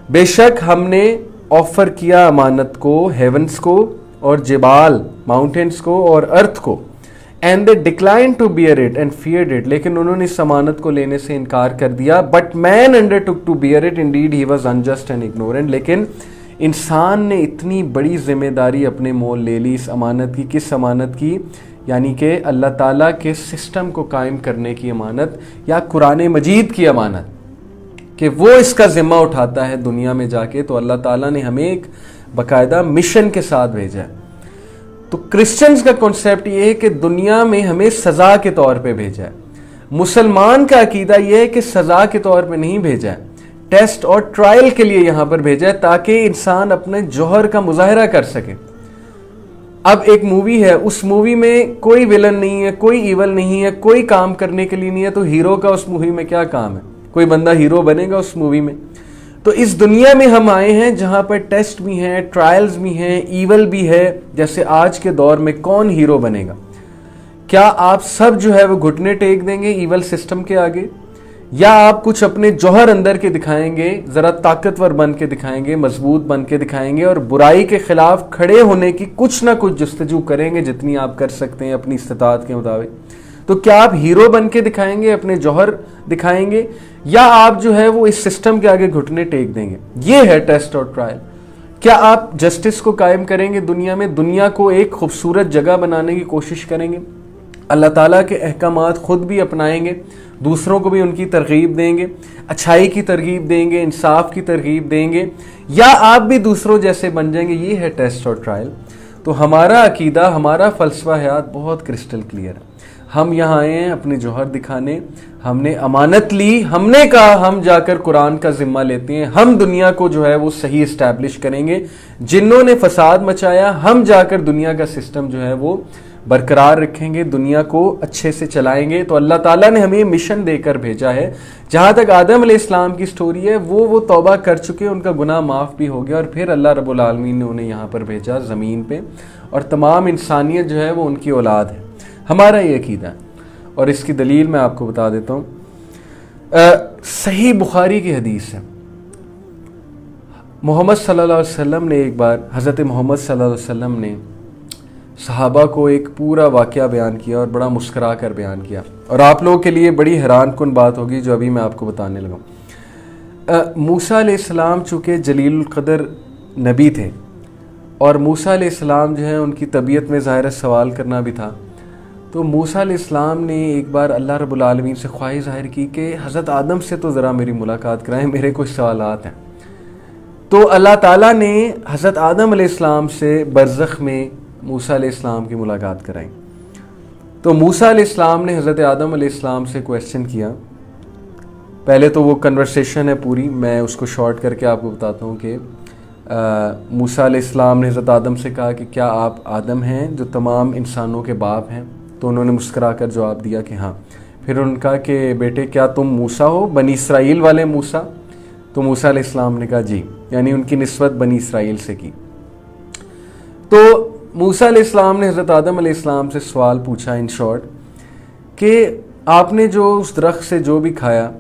بے شک ہم نے آفر کیا امانت کو، ہیونز کو اور جبال ماؤنٹینز کو اور ارتھ کو، and they declined to bear it and feared it، لیکن انہوں نے اس امانت کو لینے سے انکار کر دیا. But man undertook to bear it، indeed he was unjust and ignorant. لیکن انسان نے اتنی بڑی ذمہ داری اپنے مول لے لی اس امانت کی. کس امانت کی؟ یعنی کہ اللہ تعالیٰ کے سسٹم کو قائم کرنے کی امانت، یا قرآن مجید کی امانت، کہ وہ اس کا ذمہ اٹھاتا ہے دنیا میں جا کے. تو اللہ تعالیٰ نے ہمیں ایک باقاعدہ مشن کے ساتھ بھیجا ہے. تو کرسچنز کا کنسیپٹ یہ ہے کہ دنیا میں ہمیں سزا کے طور پہ بھیجا ہے. مسلمان کا عقیدہ یہ ہے کہ سزا کے طور پہ نہیں بھیجا ہے، ٹیسٹ اور ٹرائل کے لیے یہاں پر بھیجا ہے، تاکہ انسان اپنے جوہر کا مظاہرہ کر سکے. اب ایک مووی ہے، اس مووی میں کوئی ویلن نہیں ہے، کوئی ایول نہیں ہے، کوئی کام کرنے کے لیے نہیں ہے. تو ہیرو کا اس مووی میں کیا کام ہے؟ کوئی بندہ ہیرو بنے گا اس مووی میں؟ تو اس دنیا میں ہم آئے ہیں جہاں پر ٹیسٹ بھی ہیں، ٹرائلز بھی ہیں، ایول بھی ہے. جیسے آج کے دور میں کون ہیرو بنے گا؟ کیا آپ سب جو ہے وہ گھٹنے ٹیک دیں گے ایول سسٹم کے آگے، یا آپ کچھ اپنے جوہر اندر کے دکھائیں گے، ذرا طاقتور بن کے دکھائیں گے، مضبوط بن کے دکھائیں گے، اور برائی کے خلاف کھڑے ہونے کی کچھ نہ کچھ جستجو کریں گے جتنی آپ کر سکتے ہیں اپنی استطاعت کے مطابق؟ تو کیا آپ ہیرو بن کے دکھائیں گے، اپنے جوہر دکھائیں گے، یا آپ جو ہے وہ اس سسٹم کے آگے گھٹنے ٹیک دیں گے؟ یہ ہے ٹیسٹ اور ٹرائل. کیا آپ جسٹس کو قائم کریں گے دنیا میں، دنیا کو ایک خوبصورت جگہ بنانے کی کوشش کریں گے، اللہ تعالیٰ کے احکامات خود بھی اپنائیں گے، دوسروں کو بھی ان کی ترغیب دیں گے، اچھائی کی ترغیب دیں گے، انصاف کی ترغیب دیں گے، یا آپ بھی دوسروں جیسے بن جائیں گے؟ یہ ہے ٹیسٹ اور ٹرائل. تو ہمارا عقیدہ، ہمارا فلسفہ حیات بہت کرسٹل کلیئر ہے. ہم یہاں آئے ہیں اپنے جوہر دکھانے. ہم نے امانت لی، ہم نے کہا ہم جا کر قرآن کا ذمہ لیتے ہیں، ہم دنیا کو جو ہے وہ صحیح اسٹیبلش کریں گے. جنوں نے فساد مچایا، ہم جا کر دنیا کا سسٹم جو ہے وہ برقرار رکھیں گے، دنیا کو اچھے سے چلائیں گے. تو اللہ تعالیٰ نے ہمیں مشن دے کر بھیجا ہے. جہاں تک آدم علیہ السلام کی سٹوری ہے، وہ توبہ کر چکے، ان کا گناہ معاف بھی ہو گیا، اور پھر اللہ رب العالمین نے انہیں یہاں پر بھیجا زمین پہ، اور تمام انسانیت جو ہے وہ ان کی اولاد ہے. ہمارا یہ عقیدہ ہے، اور اس کی دلیل میں آپ کو بتا دیتا ہوں. صحیح بخاری کی حدیث ہے. محمد صلی اللہ علیہ وسلم نے ایک بار، حضرت محمد صلی اللہ علیہ وسلم نے صحابہ کو ایک پورا واقعہ بیان کیا اور بڑا مسکرا کر بیان کیا، اور آپ لوگوں کے لیے بڑی حیران کن بات ہوگی جو ابھی میں آپ کو بتانے لگا۔ موسیٰ علیہ السلام چونکہ جلیل القدر نبی تھے، اور موسیٰ علیہ السلام جو ہیں ان کی طبیعت میں ظاہر سوال کرنا بھی تھا، تو موسیٰ علیہ السلام نے ایک بار اللہ رب العالمین سے خواہش ظاہر کی کہ حضرت آدم سے تو ذرا میری ملاقات کرائیں، میرے کچھ سوالات ہیں۔ تو اللہ تعالیٰ نے حضرت آدم علیہ السلام سے برزخ میں موسیٰ علیہ السلام کی ملاقات کرائی۔ تو موسیٰ علیہ السلام نے حضرت آدم علیہ السلام سے کویسچن کیا۔ پہلے تو وہ کنورسیشن ہے پوری، میں اس کو شارٹ کر کے آپ کو بتاتا ہوں کہ موسیٰ علیہ السلام نے حضرت آدم سے کہا کہ کیا آپ آدم ہیں جو تمام انسانوں کے باپ ہیں؟ تو انہوں نے مسکرا کر جواب دیا کہ ہاں۔ پھر انہوں نے کہا کہ بیٹے کیا تم موسیٰ ہو، بنی اسرائیل والے موسیٰ؟ تو موسیٰ علیہ السلام نے کہا جی، یعنی ان کی نسبت بنی اسرائیل سے کی۔ تو موسیٰ علیہ السلام نے حضرت آدم علیہ السلام سے سوال پوچھا ان شارٹ کہ آپ نے جو اس درخت سے جو بھی کھایا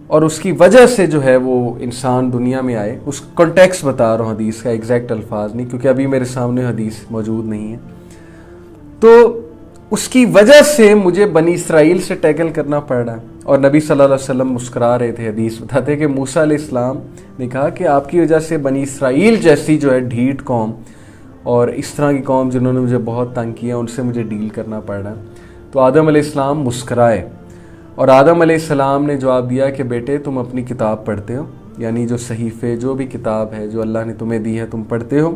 اور اس کی وجہ سے جو ہے وہ انسان دنیا میں آئے، اس کانٹیکسٹ بتا رہا ہوں حدیث کا، ایگزیکٹ الفاظ نہیں کیونکہ ابھی میرے سامنے حدیث موجود نہیں ہے، تو اس کی وجہ سے مجھے بنی اسرائیل سے ٹیکل کرنا پڑ رہا ہے۔ اور نبی صلی اللہ علیہ وسلم مسکرا رہے تھے، حدیث بتاتے کہ موسیٰ علیہ السلام نے کہا کہ آپ کی وجہ سے بنی اسرائیل جیسی جو ہے ڈھیٹ قوم اور اس طرح کی قوم جنہوں نے مجھے بہت تنگ کیا، ان سے مجھے ڈیل کرنا پڑ رہا ہے۔ تو آدم علیہ السلام مسکرائے، اور آدم علیہ السلام نے جواب دیا کہ بیٹے تم اپنی کتاب پڑھتے ہو، یعنی جو صحیفے جو بھی کتاب ہے جو اللہ نے تمہیں دی ہے تم پڑھتے ہو؟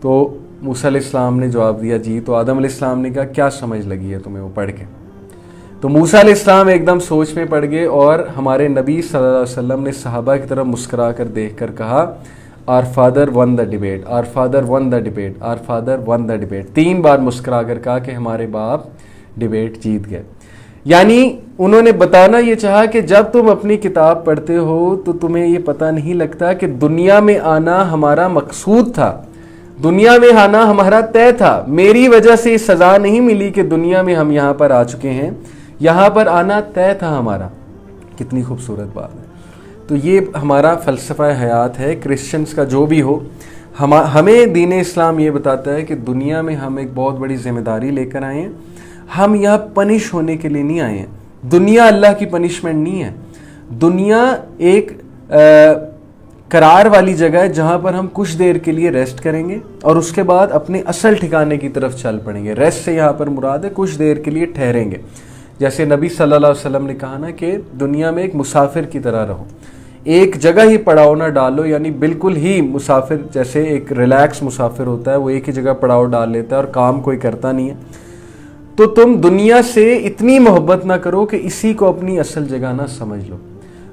تو موسیٰ علیہ السلام نے جواب دیا جی۔ تو آدم علیہ السلام نے کہا کیا سمجھ لگی ہے تمہیں وہ پڑھ کے؟ تو موسیٰ علیہ السلام ایک دم سوچ میں پڑ گئے، اور ہمارے نبی صلی اللہ علیہ وسلم نے صحابہ کی طرف مسکرا کر دیکھ کر کہا Our father won the debate, our father won the debate, our father won the debate۔ 3 بار مسکرا کر کہا کہ ہمارے باپ ڈیبیٹ جیت گئے۔ یعنی انہوں نے بتانا یہ چاہا کہ جب تم اپنی کتاب پڑھتے ہو تو تمہیں یہ پتہ نہیں لگتا کہ دنیا میں آنا ہمارا مقصود تھا، دنیا میں آنا ہمارا طے تھا۔ میری وجہ سے یہ سزا نہیں ملی کہ دنیا میں ہم یہاں پر آ چکے ہیں، یہاں پر آنا طے تھا ہمارا۔ کتنی خوبصورت بات ہے۔ تو یہ ہمارا فلسفہ حیات ہے کرسچنز کا جو بھی ہو۔ ہمیں دین اسلام یہ بتاتا ہے کہ دنیا میں ہم ایک بہت بڑی ذمہ داری لے کر آئے ہیں، ہم یہاں پنش ہونے کے لیے نہیں آئے ہیں۔ دنیا اللہ کی پنشمنٹ نہیں ہے، دنیا ایک قرار والی جگہ ہے جہاں پر ہم کچھ دیر کے لیے ریسٹ کریں گے اور اس کے بعد اپنے اصل ٹھکانے کی طرف چل پڑیں گے۔ ریسٹ سے یہاں پر مراد ہے کچھ دیر کے لیے ٹھہریں گے۔ جیسے نبی صلی اللہ علیہ وسلم نے کہا نا کہ دنیا میں ایک مسافر کی طرح رہو، ایک جگہ ہی پڑاؤ نہ ڈالو، یعنی بالکل ہی مسافر جیسے ایک ریلیکس مسافر ہوتا ہے، وہ ایک ہی جگہ پڑاؤ ڈال لیتا ہے اور کام کوئی کرتا نہیں ہے۔ تو تم دنیا سے اتنی محبت نہ کرو کہ اسی کو اپنی اصل جگہ نہ سمجھ لو،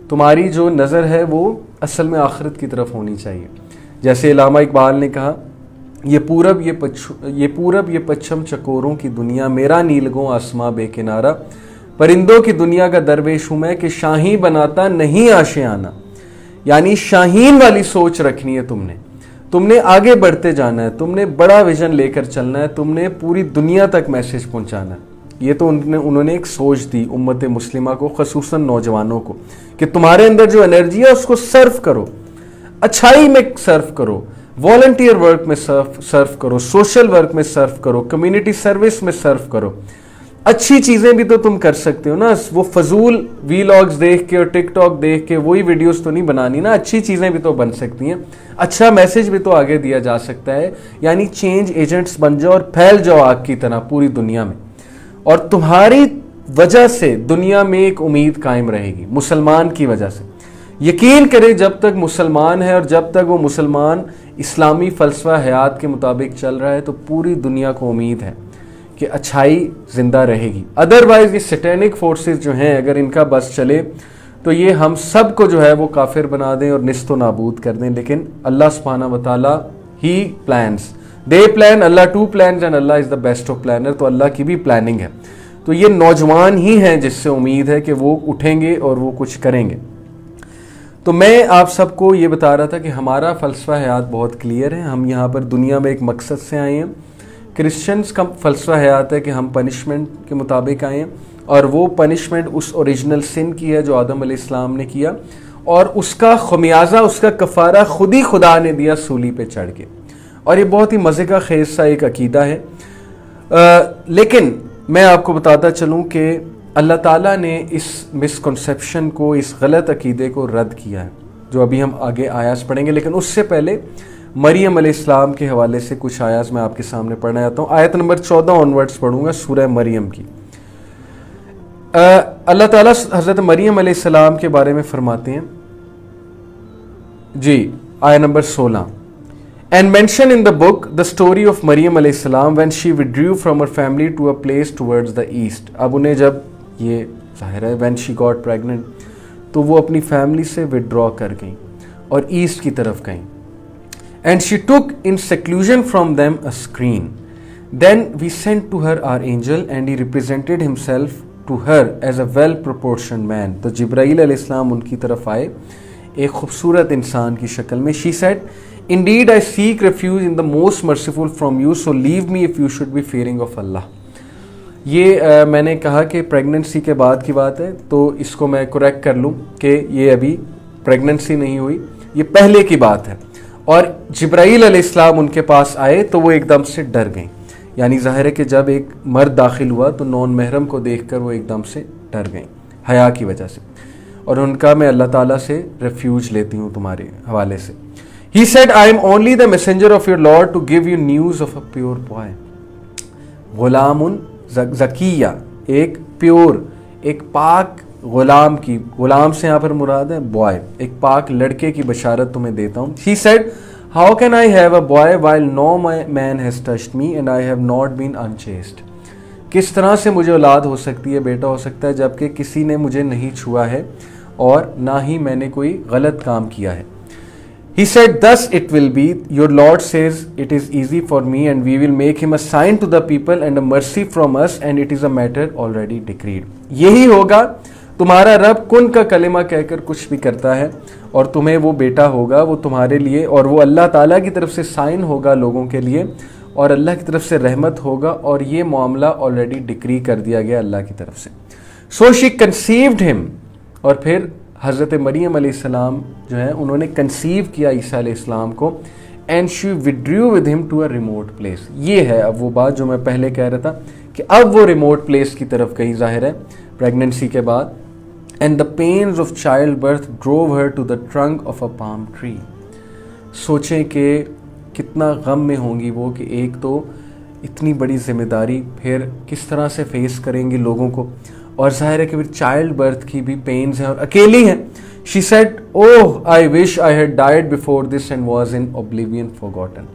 تمہاری جو نظر ہے وہ اصل میں آخرت کی طرف ہونی چاہیے۔ جیسے علامہ اقبال نے کہا یہ پورب یہ پچھم چکوروں کی دنیا، میرا نیلگوں آسماں بے کنارہ، پرندوں کی دنیا کا درویش ہوں میں کہ شاہین بناتا نہیں آشیانہ۔ یعنی شاہین والی سوچ رکھنی ہے تم نے آگے بڑھتے جانا ہے، تم نے بڑا ویژن لے کر چلنا ہے، تم نے پوری دنیا تک میسج پہنچانا ہے۔ یہ تو انہوں نے ایک سوچ دی امت مسلمہ کو، خصوصاً نوجوانوں کو، کہ تمہارے اندر جو انرجی ہے اس کو سرو کرو، اچھائی میں سرو کرو، والنٹیئر ورک میں سرو کرو، سوشل ورک میں سرو کرو، کمیونٹی سروس میں سرو کرو۔ اچھی چیزیں بھی تو تم کر سکتے ہو نا، وہ فضول وی لاگز دیکھ کے اور ٹک ٹاک دیکھ کے وہی ویڈیوز تو نہیں بنانی نا، اچھی چیزیں بھی تو بن سکتی ہیں، اچھا میسج بھی تو آگے دیا جا سکتا ہے۔ یعنی چینج ایجنٹس بن جاؤ اور پھیل جاؤ آگ کی طرح پوری دنیا میں، اور تمہاری وجہ سے دنیا میں ایک امید قائم رہے گی، مسلمان کی وجہ سے۔ یقین کرے جب تک مسلمان ہے اور جب تک وہ مسلمان اسلامی فلسفہ حیات کے مطابق چل رہا ہے تو پوری دنیا کو امید ہے کہ اچھائی زندہ رہے گی۔ ادروائز یہ سیٹینک فورسز جو ہیں اگر ان کا بس چلے تو یہ ہم سب کو جو ہے وہ کافر بنا دیں اور نیست و نابود کر دیں، لیکن اللہ سبحانہ وتعالی ہی plans, they plan, Allah too plans and Allah is the best of planner. تو اللہ کی بھی پلاننگ ہے، تو یہ نوجوان ہی ہیں جس سے امید ہے کہ وہ اٹھیں گے اور وہ کچھ کریں گے۔ تو میں آپ سب کو یہ بتا رہا تھا کہ ہمارا فلسفہ حیات بہت کلیئر ہے، ہم یہاں پر دنیا میں ایک مقصد سے آئے ہیں۔ کرسچنز کا فلسفہ حیات ہے کہ ہم پنشمنٹ کے مطابق آئے ہیں، اور وہ پنشمنٹ اس اوریجنل سن کی ہے جو آدم علیہ السلام نے کیا، اور اس کا خمیازہ، اس کا کفارہ خود ہی خدا نے دیا سولی پہ چڑھ کے۔ اور یہ بہت ہی مزے کا خیز سا ایک عقیدہ ہے لیکن میں آپ کو بتاتا چلوں کہ اللہ تعالیٰ نے اس مسکنسیپشن کو, اس غلط عقیدے کو رد کیا ہے, جو ابھی ہم آگے آیات پڑھیں گے. لیکن اس سے پہلے مریم علیہ السلام کے حوالے سے کچھ آیات میں آپ کے سامنے پڑھنا چاہتا ہوں. آیت نمبر 14 آنورڈز پڑھوں گا سورہ مریم کی. اللہ تعالیٰ حضرت مریم علیہ السلام کے بارے میں فرماتے ہیں جی, آیت number 16, And mention in the book the story of Maryam alayhi salam when she withdrew from her family to a place towards the east. اب انہیں جب یہ ظاہر ہے when she got pregnant تو وہ اپنی فیملی سے withdraw کر گئیں اور ایسٹ کی طرف گئیں. And she took in seclusion from them a screen. Then we sent to her our angel and he represented himself to her as a well proportioned man. تو جبرائیل علیہ السلام ان کی طرف آئے ایک خوبصورت انسان کی شکل میں. She said, Indeed, I seek refuge in the most merciful from you, so leave me if you should be fearing of Allah. یہ میں نے کہا کہ پریگننسی کے بعد کی بات ہے, تو اس کو میں کریکٹ کر لوں کہ یہ ابھی پریگننسی نہیں ہوئی, یہ پہلے کی بات ہے. اور جبرائیل علیہ السلام ان کے پاس آئے تو وہ ایک دم سے ڈر گئیں. یعنی ظاہر ہے کہ جب ایک مرد داخل ہوا تو نون محرم کو دیکھ کر وہ ایک دم سے ڈر گئیں حیا کی وجہ سے, اور ان کا میں اللہ تعالیٰ سے ریفیوج لیتی ہوں تمہارے حوالے سے. He said, I am only the messenger of your Lord to give you news of a pure boy. Ghulam زکیہ, ایک پیور, ایک پاک غلام کی, غلام سے یہاں پر مراد ہے بوائے, ایک پاک لڑکے کی بشارت تمہیں دیتا ہوں. He said, How can I have a boy while no man has touched me and I have not been unchaste? کس طرح سے مجھے اولاد ہو سکتی ہے, بیٹا ہو سکتا ہے, جبکہ کسی نے مجھے نہیں چھوا ہے اور نہ ہی میں نے کوئی غلط کام کیا ہے. He said, Thus it will be, your Lord says, it is easy for me and we will make him a sign to the people and a mercy from us and it is a matter already decreed. یہی ہوگا, تمہارا رب کن کا کلمہ کہہ کر کچھ بھی کرتا ہے اور تمہیں وہ بیٹا ہوگا, وہ تمہارے لیے, اور وہ اللہ تعالیٰ کی طرف سے سائن ہوگا لوگوں کے لیے, اور اللہ کی طرف سے رحمت ہوگا, اور یہ معاملہ آلریڈی ڈکری کر دیا گیا اللہ کی طرف سے. So she conceived him, اور پھر حضرت مریم علیہ السلام جو ہے انہوں نے کنسیو کیا عیسیٰ علیہ السلام کو, and she withdrew with him to a remote place. یہ ہے اب وہ بات جو میں پہلے کہہ رہا تھا کہ اب وہ ریموٹ پلیس کی طرف گئی ظاہر ہے پریگننسی کے بعد. And the pains of childbirth drove her to the trunk of a palm tree. سوچیں کہ کتنا غم میں ہوں گی وہ کہ ایک تو اتنی بڑی ذمہ داری پھر کس طرح سے فیس کریں گی لوگوں کو, اور ظاہر ہے کہ پھر چائلڈ برتھ کی بھی پینز ہیں اور اکیلی ہیں. She said, Oh, I wish I had died before this and was in oblivion forgotten.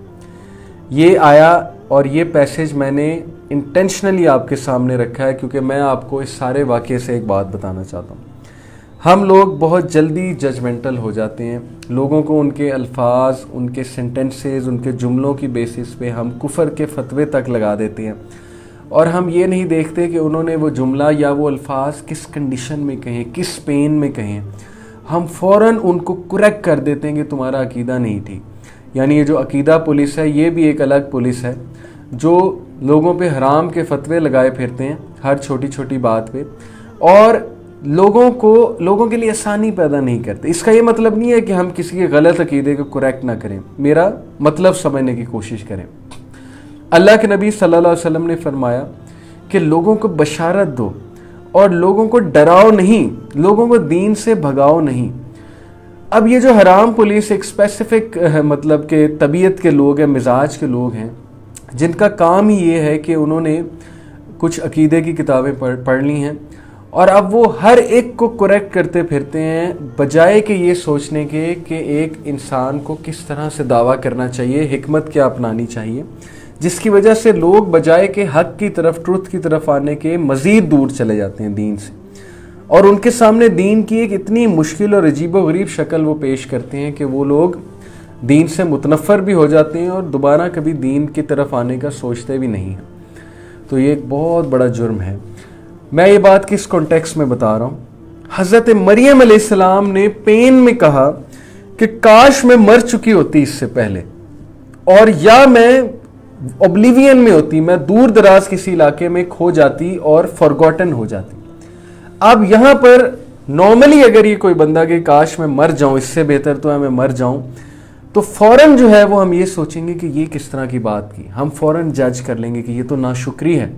یہ آیا اور یہ پیسیج میں نے انٹینشنلی آپ کے سامنے رکھا ہے کیونکہ میں آپ کو اس سارے واقعے سے ایک بات بتانا چاہتا ہوں. ہم لوگ بہت جلدی ججمنٹل ہو جاتے ہیں, لوگوں کو ان کے الفاظ, ان کے سینٹنسز, ان کے جملوں کی بیسس پہ ہم کفر کے فتوے تک لگا دیتے ہیں, اور ہم یہ نہیں دیکھتے کہ انہوں نے وہ جملہ یا وہ الفاظ کس کنڈیشن میں کہیں, کس پین میں کہیں. ہم فوراً ان کو کریکٹ کر دیتے ہیں کہ تمہارا عقیدہ نہیں ٹھیک. یعنی یہ جو عقیدہ پولیس ہے یہ بھی ایک الگ پولیس ہے جو لوگوں پہ حرام کے فتوے لگائے پھرتے ہیں ہر چھوٹی چھوٹی بات پہ, اور لوگوں کے لیے آسانی پیدا نہیں کرتے. اس کا یہ مطلب نہیں ہے کہ ہم کسی کے غلط عقیدے کو کریکٹ نہ کریں, میرا مطلب سمجھنے کی کوشش کریں. اللہ کے نبی صلی اللہ علیہ وسلم نے فرمایا کہ لوگوں کو بشارت دو اور لوگوں کو ڈراؤ نہیں, لوگوں کو دین سے بھگاؤ نہیں. اب یہ جو حرام پولیس ایک اسپیسیفک مطلب کہ طبیعت کے لوگ ہیں, مزاج کے لوگ ہیں, جن کا کام ہی یہ ہے کہ انہوں نے کچھ عقیدے کی کتابیں پڑھ لی ہیں اور اب وہ ہر ایک کو کریکٹ کرتے پھرتے ہیں بجائے کہ یہ سوچنے کے کہ ایک انسان کو کس طرح سے دعویٰ کرنا چاہیے, حکمت کیا اپنانی چاہیے, جس کی وجہ سے لوگ بجائے کہ حق کی طرف, ٹروتھ کی طرف آنے کے مزید دور چلے جاتے ہیں دین سے, اور ان کے سامنے دین کی ایک اتنی مشکل اور عجیب و غریب شکل وہ پیش کرتے ہیں کہ وہ لوگ دین سے متنفر بھی ہو جاتے ہیں اور دوبارہ کبھی دین کی طرف آنے کا سوچتے بھی نہیں ہیں. تو یہ ایک بہت بڑا جرم ہے. میں یہ بات کس کانٹیکسٹ میں بتا رہا ہوں, حضرت مریم علیہ السلام نے پین میں کہا کہ کاش میں مر چکی ہوتی اس سے پہلے, اور یا میں اوبلیوین میں ہوتی, میں دور دراز کسی علاقے میں کھو جاتی اور فارگوٹن ہو جاتی. اب یہاں پر نارملی اگر یہ کوئی بندہ کہ کاش میں مر جاؤں, اس سے بہتر تو ہے میں مر جاؤں, تو فوراً جو ہے وہ ہم یہ سوچیں گے کہ یہ کس طرح کی بات کی, ہم فوراً جج کر لیں گے کہ یہ تو ناشکری ہے.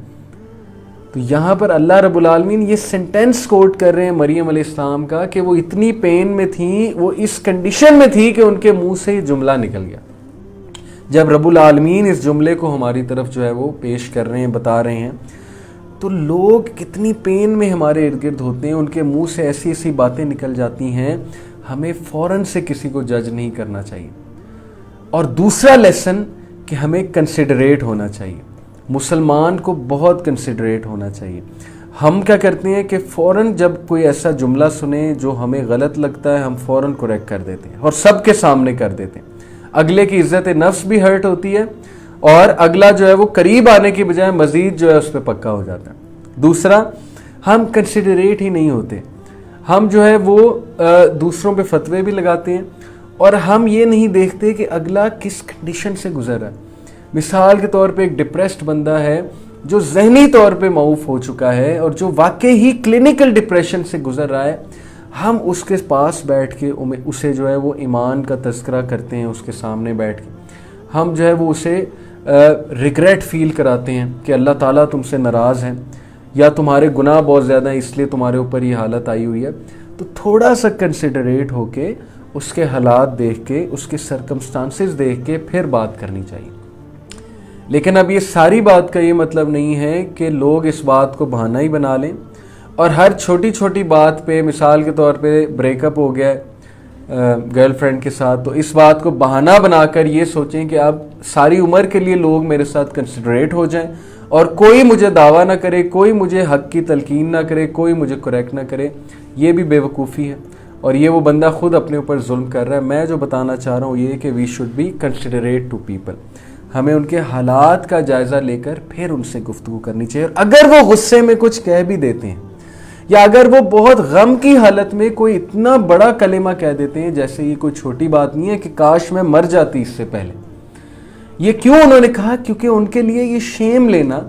تو یہاں پر اللہ رب العالمین یہ سینٹینس کوٹ کر رہے ہیں مریم علیہ السلام کا کہ وہ اتنی پین میں تھیں, وہ اس کنڈیشن میں تھی کہ ان کے منہ سے یہ جملہ نکل گیا. جب رب العالمین اس جملے کو ہماری طرف جو ہے وہ پیش کر رہے ہیں, بتا رہے ہیں, تو لوگ کتنی پین میں ہمارے ارد گرد ہوتے ہیں, ان کے منہ سے ایسی ایسی باتیں نکل جاتی ہیں. ہمیں فوراً سے کسی کو جج نہیں کرنا چاہیے. اور دوسرا لیسن کہ ہمیں کنسیڈریٹ ہونا چاہیے, مسلمان کو بہت کنسیڈریٹ ہونا چاہیے. ہم کیا کرتے ہیں کہ فوراً جب کوئی ایسا جملہ سنیں جو ہمیں غلط لگتا ہے, ہم فوراً کریکٹ کر دیتے ہیں اور سب کے سامنے کر دیتے ہیں. اگلے کی عزت نفس بھی ہرٹ ہوتی ہے اور اگلا جو ہے وہ قریب آنے کی بجائے مزید جو ہے اس پہ پکا ہو جاتا ہے. دوسرا, ہم کنسیڈریٹ ہی نہیں ہوتے. ہم جو ہے وہ دوسروں پہ فتوے بھی لگاتے ہیں اور ہم یہ نہیں دیکھتے کہ اگلا کس کنڈیشن سے گزر رہا ہے. مثال کے طور پہ ایک ڈپریسڈ بندہ ہے جو ذہنی طور پہ معوف ہو چکا ہے اور جو واقعی ہی کلینکل ڈپریشن سے گزر رہا ہے, ہم اس کے پاس بیٹھ کے اسے جو ہے وہ ایمان کا تذکرہ کرتے ہیں. اس کے سامنے بیٹھ کے ہم جو ہے وہ اسے ریگریٹ فیل کراتے ہیں کہ اللہ تعالیٰ تم سے ناراض ہیں یا تمہارے گناہ بہت زیادہ ہیں اس لیے تمہارے اوپر یہ حالت آئی ہوئی ہے. تو تھوڑا سا کنسیڈریٹ ہو کے اس کے حالات دیکھ کے, اس کے سرکمسٹانسز دیکھ کے پھر بات کرنی چاہیے. لیکن اب یہ ساری بات کا یہ مطلب نہیں ہے کہ لوگ اس بات کو بہانہ ہی بنا لیں اور ہر چھوٹی چھوٹی بات پہ, مثال کے طور پہ بریک اپ ہو گیا گرل فرینڈ کے ساتھ, تو اس بات کو بہانہ بنا کر یہ سوچیں کہ اب ساری عمر کے لیے لوگ میرے ساتھ کنسیڈریٹ ہو جائیں اور کوئی مجھے دعویٰ نہ کرے, کوئی مجھے حق کی تلقین نہ کرے, کوئی مجھے کریکٹ نہ کرے. یہ بھی بے وقوفی ہے اور یہ وہ بندہ خود اپنے اوپر ظلم کر رہا ہے. میں جو بتانا چاہ رہا ہوں یہ کہ we should be considerate to people. ہمیں ان کے حالات کا جائزہ لے کر پھر ان سے گفتگو کرنی چاہیے. اور اگر وہ غصے میں کچھ کہہ بھی دیتے ہیں یا اگر وہ بہت غم کی حالت میں کوئی اتنا بڑا کلمہ کہہ دیتے ہیں, جیسے یہ کوئی چھوٹی بات نہیں ہے کہ کاش میں مر جاتی اس سے پہلے. یہ کیوں انہوں نے کہا؟ کیونکہ ان کے لیے یہ شیم لینا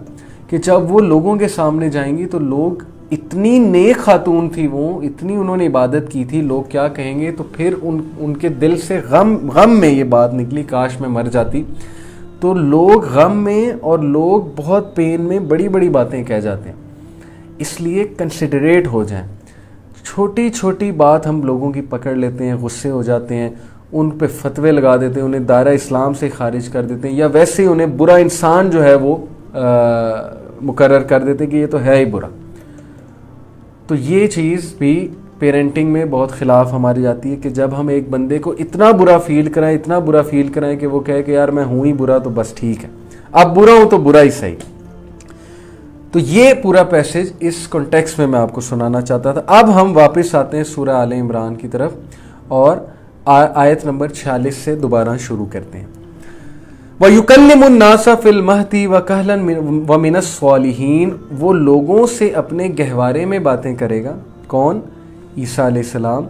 کہ جب وہ لوگوں کے سامنے جائیں گی تو لوگ, اتنی نیک خاتون تھی وہ, اتنی انہوں نے عبادت کی تھی, لوگ کیا کہیں گے. تو پھر ان کے دل سے غم میں یہ بات نکلی کاش میں مر جاتی. تو لوگ غم میں اور لوگ بہت پین میں بڑی بڑی باتیں کہہ جاتے ہیں. اس لیے کنسیڈریٹ ہو جائیں. چھوٹی چھوٹی بات ہم لوگوں کی پکڑ لیتے ہیں, غصے ہو جاتے ہیں, ان پہ فتوے لگا دیتے ہیں, انہیں دائرہ اسلام سے خارج کر دیتے ہیں, یا ویسے ہی انہیں برا انسان جو ہے وہ مقرر کر دیتے ہیں کہ یہ تو ہے ہی برا. تو یہ چیز بھی پیرنٹنگ میں بہت خلاف ہماری جاتی ہے کہ جب ہم ایک بندے کو اتنا برا فیل کرائیں کہ وہ کہے کہ یار میں ہوں ہی برا تو بس ٹھیک ہے, اب برا ہوں تو برا ہی صحیح. تو یہ پورا پیسج اس کانٹیکسٹ میں آپ کو سنانا چاہتا تھا. اب ہم واپس آتے ہیں سورہ آل عمران کی طرف اور آیت نمبر 46 سے دوبارہ شروع کرتے ہیں. وَيُكَلِّمُ النَّاسَ فِي الْمَهْدِ وَكَهْلًا وَمِنَ الصَّالِحِينَ. وہ لوگوں سے اپنے گہوارے میں باتیں کرے گا. کون؟ عیسیٰ علیہ السلام.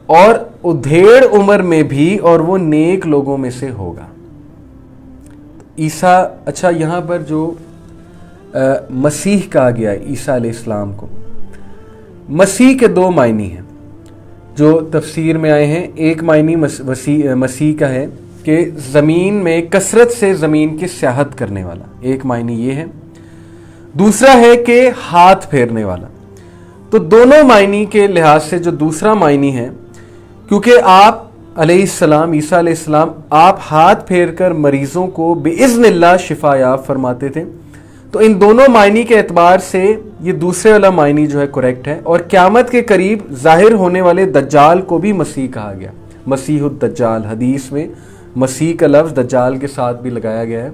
اور ادھیڑ عمر میں بھی, اور وہ نیک لوگوں میں سے ہوگا. عیسیٰ, اچھا یہاں پر جو مسیح کہا گیا ہے عیسیٰ علیہ السلام کو, مسیح کے دو معنی ہیں جو تفسیر میں آئے ہیں. ایک معنی مسیح کا ہے کہ زمین میں کثرت سے زمین کی سیاحت کرنے والا, ایک معنی یہ ہے. دوسرا ہے کہ ہاتھ پھیرنے والا. تو دونوں معنی کے لحاظ سے جو دوسرا معنی ہے, کیونکہ آپ علیہ السلام, عیسیٰ علیہ السلام, آپ ہاتھ پھیر کر مریضوں کو بِإِذْنِ اللہ شفا یاب فرماتے تھے, تو ان دونوں معنی کے اعتبار سے یہ دوسرے والا معنی جو ہے کریکٹ ہے. اور قیامت کے قریب ظاہر ہونے والے دجال کو بھی مسیح کہا گیا, مسیح الدجال. حدیث میں مسیح کا لفظ دجال کے ساتھ بھی لگایا گیا ہے,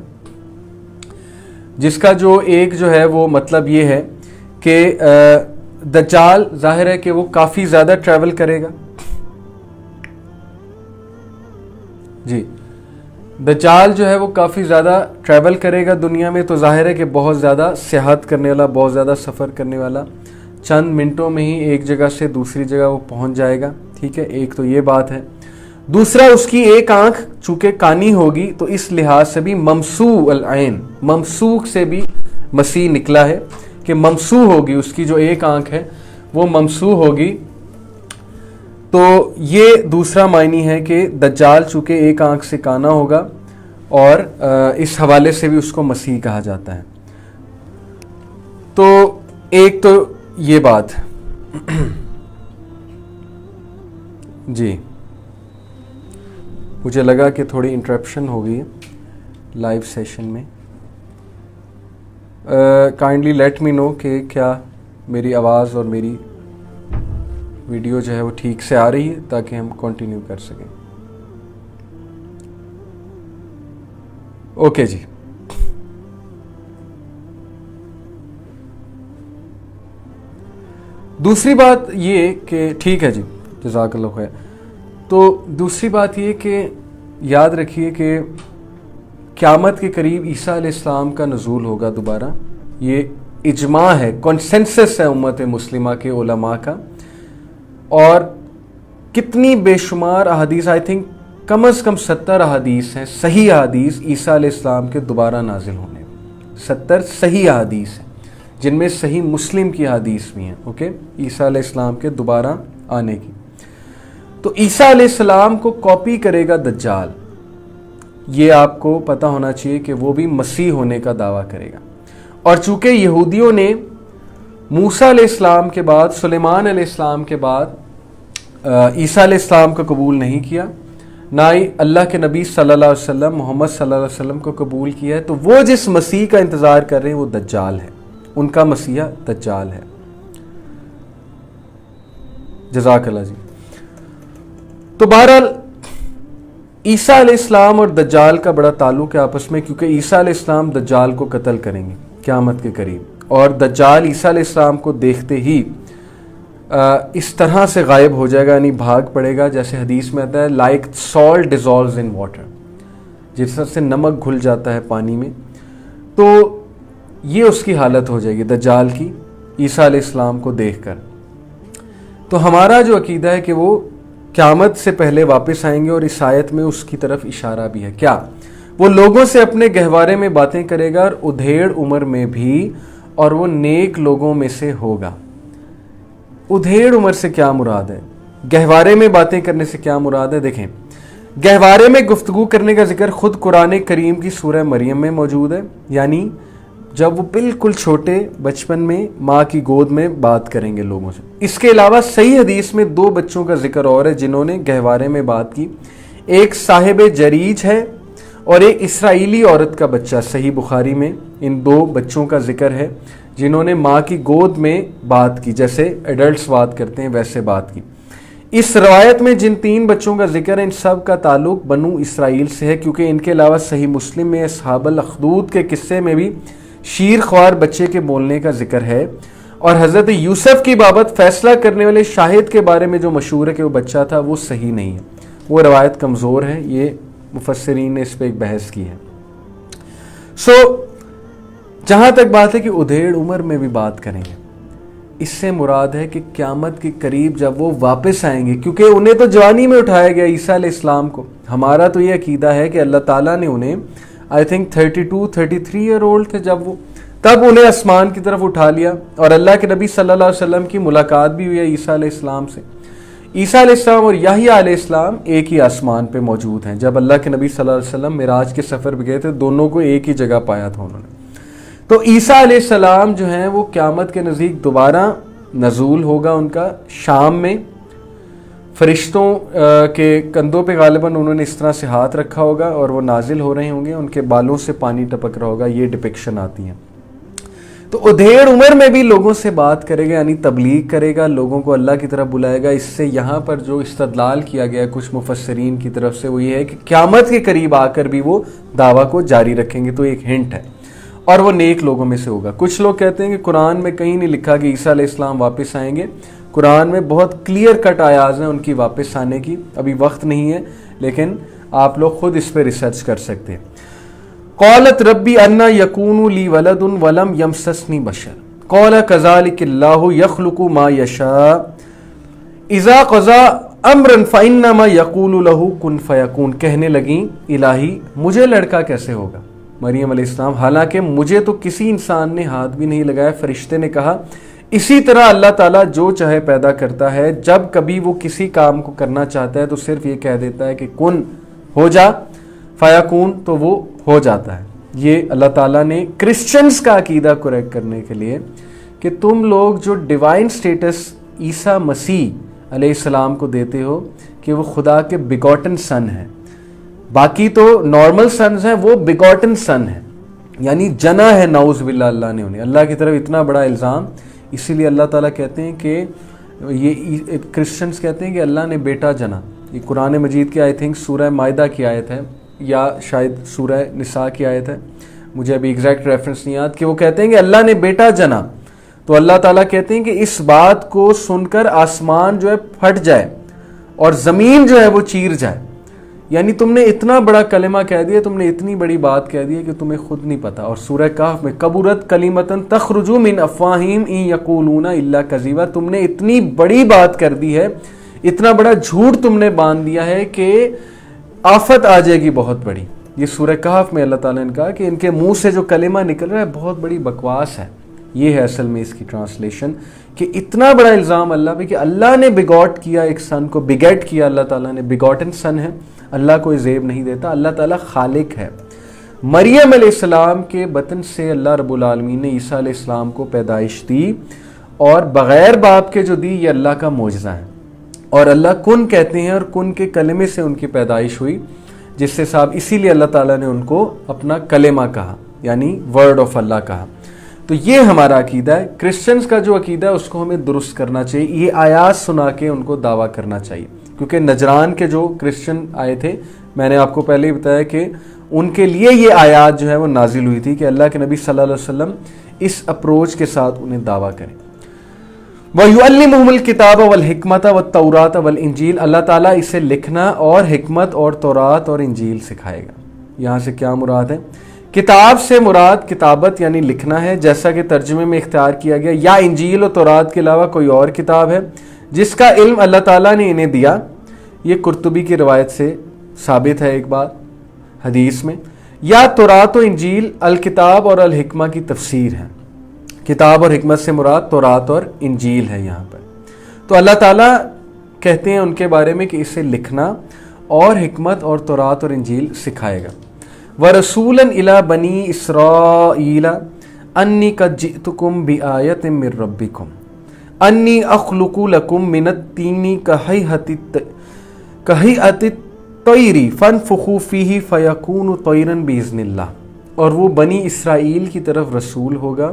جس کا جو ایک جو ہے وہ مطلب یہ ہے کہ دجال ظاہر ہے کہ وہ کافی زیادہ ٹریول کرے گا. جی, دجال جو ہے وہ کافی زیادہ ٹریول کرے گا دنیا میں, تو ظاہر ہے کہ بہت زیادہ سیاحت کرنے والا, بہت زیادہ سفر کرنے والا, چند منٹوں میں ہی ایک جگہ سے دوسری جگہ وہ پہنچ جائے گا. ٹھیک ہے, ایک تو یہ بات ہے. دوسرا, اس کی ایک آنکھ چونکہ کانی ہوگی تو اس لحاظ سے بھی ممسوح العین, ممسوح سے بھی مسیح نکلا ہے کہ ممسوح ہوگی, اس کی جو ایک آنکھ ہے وہ ممسوح ہوگی. تو یہ دوسرا معنی ہے کہ دجال چونکہ ایک آنکھ سے کانا ہوگا اور اس حوالے سے بھی اس کو مسیح کہا جاتا ہے. تو ایک تو یہ بات جی مجھے لگا کہ تھوڑی انٹرپشن ہو گئی ہے لائیو سیشن میں. کائنڈلی لیٹ می نو کہ کیا میری آواز اور میری ویڈیو جو ہے وہ ٹھیک سے آ رہی ہے تاکہ ہم کنٹینیو کر سکیں. اوکے جی. دوسری بات یہ کہ ٹھیک ہے جی جزاک اللہ خیر. تو دوسری بات یہ کہ یاد رکھیے کہ قیامت کے قریب عیسیٰ علیہ السلام کا نزول ہوگا دوبارہ. یہ اجماع ہے, کنسنسس ہے امت مسلمہ کے علماء کا. اور کتنی بے شمار احادیث, آئی تھنک کم از کم 70 احادیث ہیں, صحیح احادیث عیسیٰ علیہ السلام کے دوبارہ نازل ہونے میں. 70 صحیح احادیث ہیں جن میں صحیح مسلم کی احادیث بھی ہیں. اوکے, عیسیٰ علیہ السلام کے دوبارہ آنے کی. تو عیسیٰ علیہ السلام کو کاپی کرے گا دجال. یہ آپ کو پتہ ہونا چاہیے کہ وہ بھی مسیح ہونے کا دعویٰ کرے گا. اور چونکہ یہودیوں نے موسیٰ علیہ السلام کے بعد, سلیمان علیہ السلام کے بعد عیسیٰ علیہ السلام کو قبول نہیں کیا, نہ ہی اللہ کے نبی صلی اللہ علیہ وسلم محمد صلی اللہ علیہ وسلم کو قبول کیا ہے, تو وہ جس مسیح کا انتظار کر رہے ہیں وہ دجال ہے. ان کا مسیح دجال ہے. جزاک اللہ جی. تو بہرحال عیسیٰ علیہ السلام اور دجال کا بڑا تعلق ہے آپس میں, کیونکہ عیسیٰ علیہ السلام دجال کو قتل کریں گے قیامت کے قریب, اور دجال عیسیٰ علیہ السلام کو دیکھتے ہی اس طرح سے غائب ہو جائے گا, یعنی بھاگ پڑے گا, جیسے حدیث میں آتا ہے لائک سالٹ ڈیزالوز ان واٹر, جس طرح سے نمک گھل جاتا ہے پانی میں. تو یہ اس کی حالت ہو جائے گی دجال کی, عیسیٰ علیہ السلام کو دیکھ کر. تو ہمارا جو عقیدہ ہے کہ وہ قیامت سے پہلے واپس آئیں گے, اور اس آیت میں اس کی طرف اشارہ بھی ہے. کیا وہ لوگوں سے اپنے گہوارے میں باتیں کرے گا, اور ادھیڑ عمر میں بھی, اور وہ نیک لوگوں میں سے ہوگا. ادھیڑ عمر سے کیا مراد ہے, گہوارے میں باتیں کرنے سے کیا مراد ہے؟ دیکھیں, گہوارے میں گفتگو کرنے کا ذکر خود قرآن کریم کی سورہ مریم میں موجود ہے, یعنی جب وہ بالکل چھوٹے بچپن میں ماں کی گود میں بات کریں گے لوگوں سے. اس کے علاوہ صحیح حدیث میں 2 بچوں کا ذکر اور ہے جنہوں نے گہوارے میں بات کی. ایک صاحب جریج ہے اور ایک اسرائیلی عورت کا بچہ. صحیح بخاری میں ان 2 بچوں کا ذکر ہے جنہوں نے ماں کی گود میں بات کی, جیسے ایڈلٹس بات کرتے ہیں ویسے بات کی. اس روایت میں جن 3 بچوں کا ذکر ہے ان سب کا تعلق بنو اسرائیل سے ہے, کیونکہ ان کے علاوہ صحیح مسلم میں اصحاب الاخدود کے قصے میں بھی شیر خوار بچے کے بولنے کا ذکر ہے. اور حضرت یوسف کی بابت فیصلہ کرنے والے شاہد کے بارے میں جو مشہور ہے کہ وہ بچہ تھا, وہ صحیح نہیں ہے, وہ روایت کمزور ہے. یہ مفسرین نے اس پہ ایک بحث کی ہے. جہاں تک بات ہے کہ ادھیڑ عمر میں بھی بات کریں گے, اس سے مراد ہے کہ قیامت کے قریب جب وہ واپس آئیں گے, کیونکہ انہیں تو جوانی میں اٹھایا گیا عیسیٰ علیہ السلام کو. ہمارا تو یہ عقیدہ ہے کہ اللہ تعالیٰ نے انہیں آئی تھنک 32-33 ایئر اولڈ تھے جب وہ, تب انہیں آسمان کی طرف اٹھا لیا, اور اللہ کے نبی صلی اللہ علیہ وسلم کی ملاقات بھی ہوئی ہے عیسیٰ علیہ السلام سے. عیسیٰ علیہ السلام اور یحییٰ علیہ السلام ایک ہی آسمان پہ موجود ہیں. جب اللہ کے نبی صلی اللہ علیہ وسلم معراج کے سفر پہ گئے تھے, دونوں کو ایک ہی جگہ پایا تھا انہوں نے. تو عیسیٰ علیہ السلام جو ہیں وہ قیامت کے نزدیک دوبارہ نزول ہوگا ان کا شام میں. فرشتوں کے کندھوں پہ غالباً انہوں نے اس طرح سے ہاتھ رکھا ہوگا اور وہ نازل ہو رہے ہوں گے, ان کے بالوں سے پانی ٹپک رہا ہوگا. یہ ڈپکشن آتی ہیں. تو ادھیڑ عمر میں بھی لوگوں سے بات کرے گا, یعنی تبلیغ کرے گا, لوگوں کو اللہ کی طرف بلائے گا. اس سے یہاں پر جو استدلال کیا گیا کچھ مفسرین کی طرف سے وہ یہ ہے کہ قیامت کے قریب آ کر بھی وہ دعویٰ کو جاری رکھیں گے. تو ایک ہنٹ ہے, اور وہ نیک لوگوں میں سے ہوگا. کچھ لوگ کہتے ہیں کہ قرآن میں کہیں نہیں لکھا کہ عیسیٰ علیہ السلام واپس آئیں گے. قرآن میں بہت کلیئر کٹ آیات ہیں ان کی واپس آنے کی. ابھی وقت نہیں ہے, لیکن آپ لوگ خود اس پہ ریسرچ کر سکتے ہیں. قالت ربی انا یکون لی ولد ولم یمسسنی بشر قال کذالک اللہ یخلق ما یشاء اذا قضا امرا فانما یقول له کن فیکون. کہنے لگیں الہی مجھے لڑکا کیسے ہوگا, مریم علیہ السلام, حالانکہ مجھے تو کسی انسان نے ہاتھ بھی نہیں لگایا. فرشتے نے کہا اسی طرح اللہ تعالیٰ جو چاہے پیدا کرتا ہے، جب کبھی وہ کسی کام کو کرنا چاہتا ہے تو صرف یہ کہہ دیتا ہے کہ کن ہو جا فیکون، تو وہ ہو جاتا ہے۔ یہ اللہ تعالیٰ نے کرسچنز کا عقیدہ کریکٹ کرنے کے لیے کہ تم لوگ جو ڈیوائن سٹیٹس عیسیٰ مسیح علیہ السلام کو دیتے ہو کہ وہ خدا کے بیگوٹن سن ہیں، باقی تو نارمل سنز ہیں، وہ بیگوٹن سن ہیں، یعنی جنا ہے نعوذ باللہ اللہ نے انہیں۔ اللہ کی طرف اتنا بڑا الزام، اسی لیے اللہ تعالیٰ کہتے ہیں کہ یہ کرسچنز کہتے ہیں کہ اللہ نے بیٹا جنا۔ یہ قرآن مجید کی آئی تھنک سورہ مائدہ کی آیت ہے یا شاید سورہ نساء کی آیت ہے، مجھے ابھی ایگزیکٹ ریفرنس نہیں یاد، کہ وہ کہتے ہیں کہ اللہ نے بیٹا جنا۔ تو اللہ تعالیٰ کہتے ہیں کہ اس بات کو سن کر آسمان جو ہے پھٹ جائے اور زمین جو ہے وہ چیر جائے، یعنی تم نے اتنا بڑا کلمہ کہہ دیا، تم نے اتنی بڑی بات کہہ دی کہ تمہیں خود نہیں پتا۔ اور سورہ کہف میں کبرت کلیمتن تخرج من افواہہم ان یقولون الا کذبا، تم نے اتنی بڑی بات کر دی ہے، اتنا بڑا جھوٹ تم نے باندھ دیا ہے کہ آفت آ جائے گی بہت بڑی۔ یہ سورہ کہف میں اللہ تعالیٰ نے کہا کہ ان کے منہ سے جو کلمہ نکل رہا ہے بہت بڑی بکواس ہے۔ یہ ہے اصل میں اس کی ٹرانسلیشن، کہ اتنا بڑا الزام اللہ پہ کہ اللہ نے بگاٹ کیا ایک سن کو، بگیٹ کیا اللہ تعالیٰ نے، بگاٹن سن ہے، اللہ کوئی زیب نہیں دیتا، اللہ تعالیٰ خالق ہے۔ مریم علیہ السلام کے بطن سے اللہ رب العالمین نے عیسیٰ علیہ السلام کو پیدائش دی، اور بغیر باپ کے جو دی یہ اللہ کا معجزہ ہے۔ اور اللہ کن کہتے ہیں، اور کن کے کلمے سے ان کی پیدائش ہوئی، جس سے صاحب اسی لیے اللہ تعالیٰ نے ان کو اپنا کلمہ کہا، یعنی ورڈ آف اللہ کہا۔ تو یہ ہمارا عقیدہ ہے۔ کرسچنز کا جو عقیدہ ہے اس کو ہمیں درست کرنا چاہیے، یہ آیات سنا کے ان کو دعویٰ کرنا چاہیے، کیونکہ نجران کے جو کرسچن آئے تھے، میں نے آپ کو پہلے ہی بتایا کہ ان کے لیے یہ آیات جو ہے وہ نازل ہوئی تھی کہ اللہ کے نبی صلی اللہ علیہ وسلم اس اپروچ کے ساتھ انہیں دعویٰ کریں۔ وَيُعَلِّمُهُمُ الْكِتَابَ وَالْحِكْمَةَ وَالتَّوْرَاةَ وَالْإِنجِيلَ، اللہ تعالیٰ اسے لکھنا اور حکمت اور تورات اور انجیل سکھائے گا۔ یہاں سے کیا مراد ہے؟ کتاب سے مراد کتابت یعنی لکھنا ہے، جیسا کہ ترجمے میں اختیار کیا گیا، یا انجیل و تورات کے علاوہ کوئی اور کتاب ہے جس کا علم اللہ تعالیٰ نے انہیں دیا۔ یہ قرطبی کی روایت سے ثابت ہے ایک بات حدیث میں۔ یا تورات و انجیل الکتاب اور الحکمہ کی تفسیر ہے، کتاب اور حکمت سے مراد تورات اور انجیل ہے یہاں پر۔ تو اللہ تعالیٰ کہتے ہیں ان کے بارے میں کہ اسے لکھنا اور حکمت اور تورات اور انجیل سکھائے گا۔ وَرَسُولًا إِلَى بَنِي إِسْرَائِيلَ أَنِّي قَدْ جِئْتُكُمْ بِآيَةٍ مِّن رَّبِّكُمْ أَنِّي أَخْلُقُ لَكُم مِّنَ الطِّينِ كَهَيْئَةِ الطَّيْرِ فَانفُخُوا فِيهِ فَيَكُونُ طَيْرًا بِإِذْنِ اللَّهِ، اور وہ بنی اسرائیل کی طرف رسول ہوگا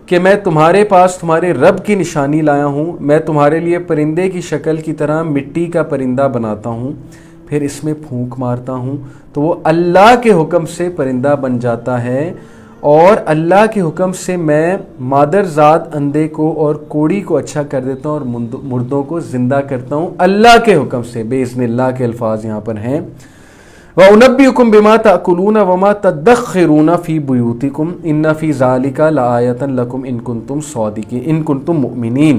کہ میں تمہارے پاس تمہارے رب کی نشانی لایا ہوں، میں تمہارے لیے پرندے کی شکل کی طرح مٹی کا پرندہ بناتا ہوں، پھر اس میں پھونک مارتا ہوں تو وہ اللہ کے حکم سے پرندہ بن جاتا ہے، اور اللہ کے حکم سے میں مادر ذات اندھے کو اور کوڑی کو اچھا کر دیتا ہوں اور مردوں کو زندہ کرتا ہوں اللہ کے حکم سے۔ بِإِذْنِ اللہ کے الفاظ یہاں پر ہیں۔ وَأُنَبِّئُكُم بِمَا تَأْكُلُونَ وَمَا تَدَّخِرُونَ فِي بُيُوتِكُمْ إِنَّ فِي ذَلِكَ لَآيَةً لَكُمْ إِن كُنتُمْ صَادِقِينَ إِن كُنتُم مُؤْمِنِينَ،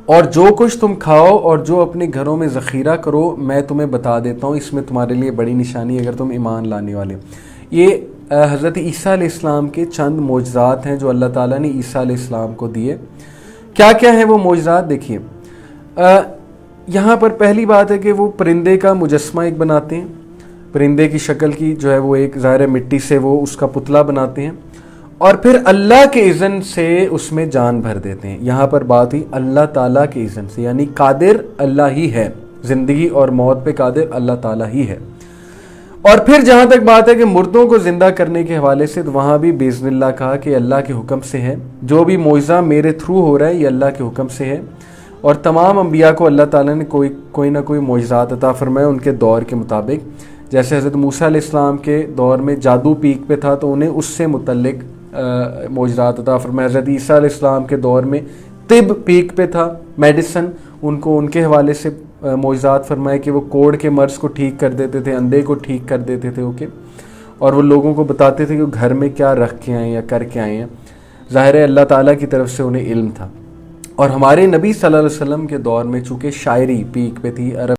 اور جو کچھ تم کھاؤ اور جو اپنے گھروں میں ذخیرہ کرو میں تمہیں بتا دیتا ہوں، اس میں تمہارے لیے بڑی نشانی اگر تم ایمان لانے والے۔ یہ حضرت عیسیٰ علیہ السلام کے چند معجزات ہیں جو اللہ تعالیٰ نے عیسیٰ علیہ السلام کو دیے۔ کیا کیا ہیں وہ معجزات؟ دیکھیے، یہاں پر پہلی بات ہے کہ وہ پرندے کا مجسمہ ایک بناتے ہیں، پرندے کی شکل کی جو ہے وہ ایک ظاہر مٹی سے وہ اس کا پتلا بناتے ہیں، اور پھر اللہ کے اذن سے اس میں جان بھر دیتے ہیں۔ یہاں پر بات ہوئی اللہ تعالیٰ کے اذن سے، یعنی قادر اللہ ہی ہے، زندگی اور موت پہ قادر اللہ تعالیٰ ہی ہے۔ اور پھر جہاں تک بات ہے کہ مردوں کو زندہ کرنے کے حوالے سے، تو وہاں بھی بِإِذْنِ اللہ کہا کہ اللہ کے حکم سے ہے، جو بھی معجزہ میرے تھرو ہو رہا ہے یہ اللہ کے حکم سے ہے۔ اور تمام انبیاء کو اللہ تعالیٰ نے کوئی نہ کوئی معجزات عطا فرمائے ان کے دور کے مطابق۔ جیسے حضرت موسیٰ علیہ السلام کے دور میں جادو پیک پہ تھا تو انہیں اس سے متعلق معجزات عطا فرمائے۔ حضرت عیسیٰ علیہ السلام کے دور میں طب پیک پہ تھا، میڈیسن، ان کو ان کے حوالے سے معجزات فرمائے کہ وہ کوڑ کے مرض کو ٹھیک کر دیتے تھے، اندھے کو ٹھیک کر دیتے تھے، اوکے، اور وہ لوگوں کو بتاتے تھے کہ وہ گھر میں کیا رکھ کے آئے یا کر کے آئے ہیں۔ ظاہر ہے اللہ تعالیٰ کی طرف سے انہیں علم تھا۔ اور ہمارے نبی صلی اللہ علیہ وسلم کے دور میں چونکہ شاعری پیک پہ تھی، عرب